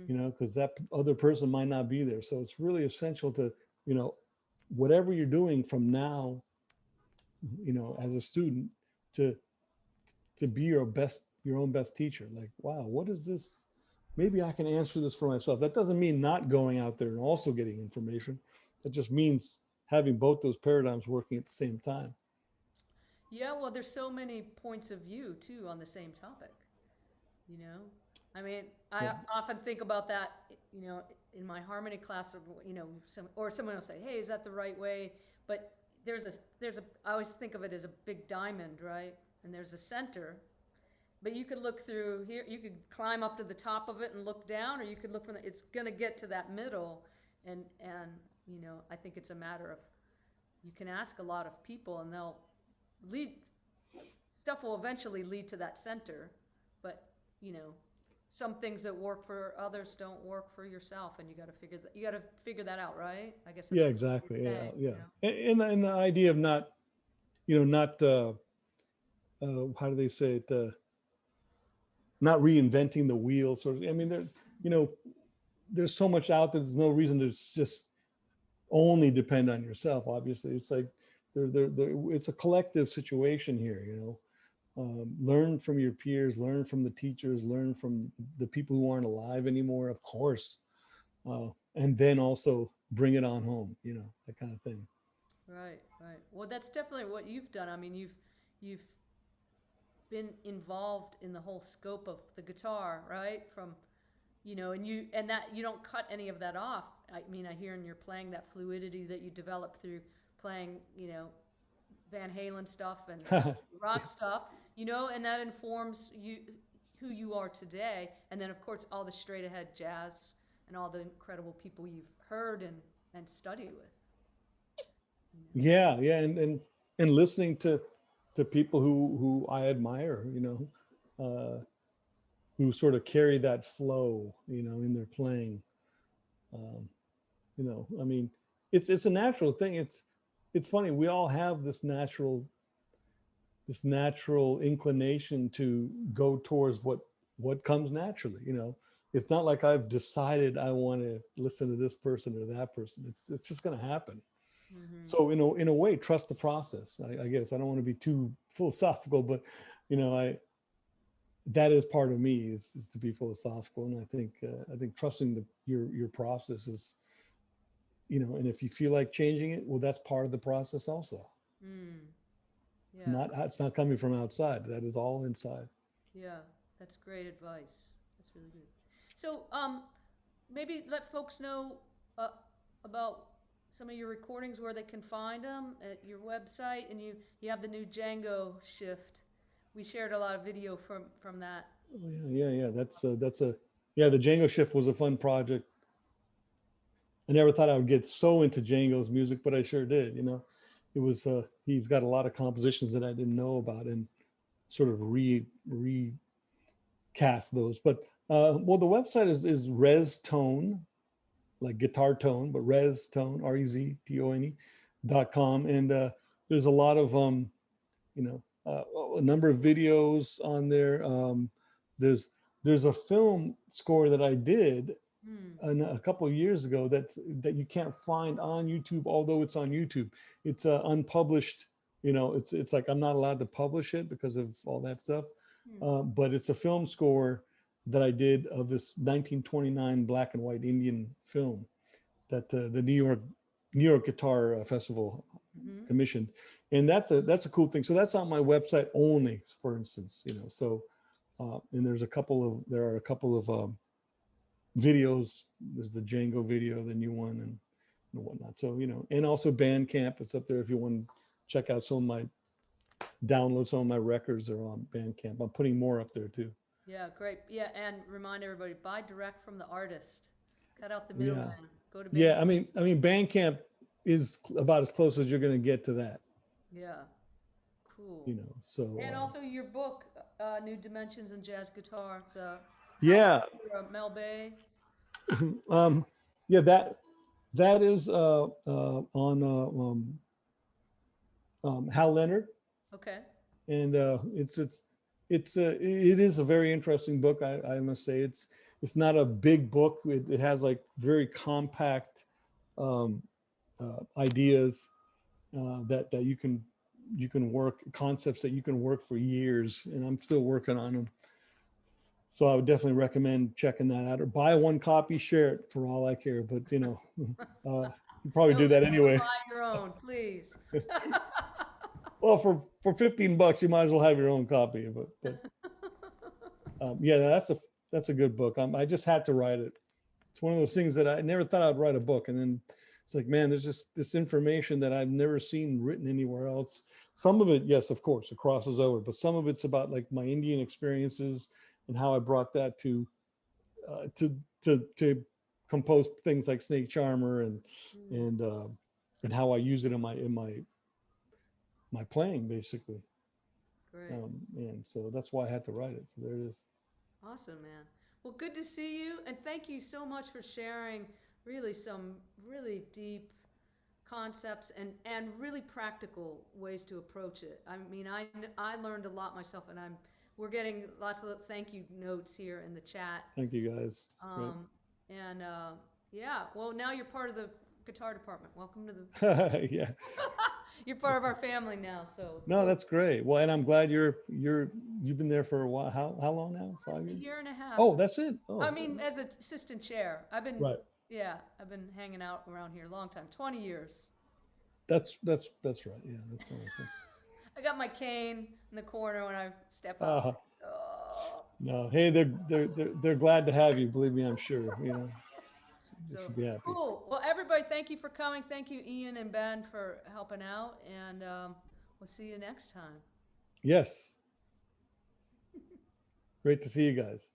because that other person might not be there. So it's really essential to, whatever you're doing from now, as a student, to be your own best teacher. Like, wow, what is this? Maybe I can answer this for myself. That doesn't mean not going out there and also getting information. It just means having both those paradigms working at the same time. Yeah, well, there's so many points of view too on the same topic. I mean, I often think about that. In my harmony class, or someone will say, "Hey, is that the right way?" But I always think of it as a big diamond, right? And there's a center. But you could look through here, you could climb up to the top of it and look down, or you could look from it's going to get to that middle. And I think it's a matter of, you can ask a lot of people and stuff will eventually lead to that center. But, some things that work for others don't work for yourself, and you got to figure that out, right? I guess that's Yeah, what exactly. you're Yeah, saying, yeah. you know? And the idea of not, not how do they say it? Not reinventing the wheel. Sort of. I mean, you know, there's so much out there. There's no reason to just only depend on yourself. Obviously, it's like it's a collective situation here. Learn from your peers, learn from the teachers, learn from the people who aren't alive anymore, of course, and then also bring it on home. That kind of thing. Right, right. Well, that's definitely what you've done. I mean, you've been involved in the whole scope of the guitar, right? From, and that you don't cut any of that off. I mean, I hear in your playing that fluidity that you develop through playing, Van Halen stuff and rock stuff, and that informs who you are today. And then, of course, all the straight ahead jazz and all the incredible people you've heard and studied with. Yeah, yeah, and listening to people who I admire, who sort of carry that flow, in their playing. Um, I mean, it's a natural thing. It's funny. We all have this natural inclination to go towards what comes naturally. It's not like I've decided I want to listen to this person or that person. It's just going to happen. Mm-hmm. So in a way, trust the process. I guess I don't want to be too philosophical, but that is part of me is to be philosophical, and I think trusting your process is, and if you feel like changing it, well, that's part of the process also. Mm. Yeah. It's not coming from outside. That is all inside. Yeah, that's great advice. That's really good. So, maybe let folks know about some of your recordings, where they can find them at your website, and you have the new Django shift. We shared a lot of video from that. Oh, yeah. The Django Shift was a fun project. I never thought I would get so into Django's music, but I sure did. It was he's got a lot of compositions that I didn't know about, and sort of recast those. But well, the website is Rez Tone, like guitar tone, but Rez Tone, REZTONE.com, and there's a lot of a number of videos on there. There's a film score that I did a couple of years ago that you can't find on YouTube, although it's on YouTube. It's unpublished. It's like I'm not allowed to publish it because of all that stuff. But it's a film score that I did of this 1929 black and white Indian film that the New York Guitar Festival commissioned, and that's a cool thing. So that's on my website only, for instance. So and there are a couple of videos. There's the Django video, the new one, and whatnot. So and also Bandcamp. It's up there if you want to check out some of my records are on Bandcamp. I'm putting more up there too. Yeah, great. Yeah, and remind everybody, buy direct from the artist. Cut out the middleman. Yeah. Go to Bandcamp. Yeah, I mean Bandcamp is about as close as you're going to get to that. Yeah, cool. So. And also your book, New Dimensions in Jazz Guitar. It's yeah. Mel Bay. Yeah, that is on Hal Leonard. Okay. And it is a very interesting book. I must say it's not a big book. It has like very compact ideas that you can work, concepts that you can work for years, and I'm still working on them. So I would definitely recommend checking that out, or buy one copy, share it for all I care. But you probably do that anyway. Buy your own, please. Well, for $15, you might as well have your own copy. But yeah, that's a good book. I just had to write it. It's one of those things that I never thought I'd write a book, and then it's like, man, there's just this information that I've never seen written anywhere else. Some of it, yes, of course, it crosses over, but some of it's about like my Indian experiences and how I brought that to compose things like Snake Charmer and how I use it in my playing, basically. Great. And so that's why I had to write it. So there it is. Awesome, man. Well, good to see you, and thank you so much for sharing really some really deep concepts and really practical ways to approach it. I mean, I learned a lot myself, and we're getting lots of thank you notes here in the chat. Thank you guys. Great. And yeah, well, now you're part of the guitar department. Welcome to the. Yeah. You're part of our family now, so. No, that's great. Well, and I'm glad you've been there for a while. How long now? 5 A years? year and a half. Oh, that's it. Oh, I mean, as assistant chair, right. Yeah, I've been hanging out around here a long time, 20 years. That's right. Yeah, that's the right thing. I got my cane in the corner when I step up. Oh. No, hey, they're glad to have you. Believe me, I'm sure. You know, they So, should be happy. cool. Well, everybody, thank you for coming. Thank you, Ian and Ben, for helping out, and we'll see you next time. Yes. Great to see you guys.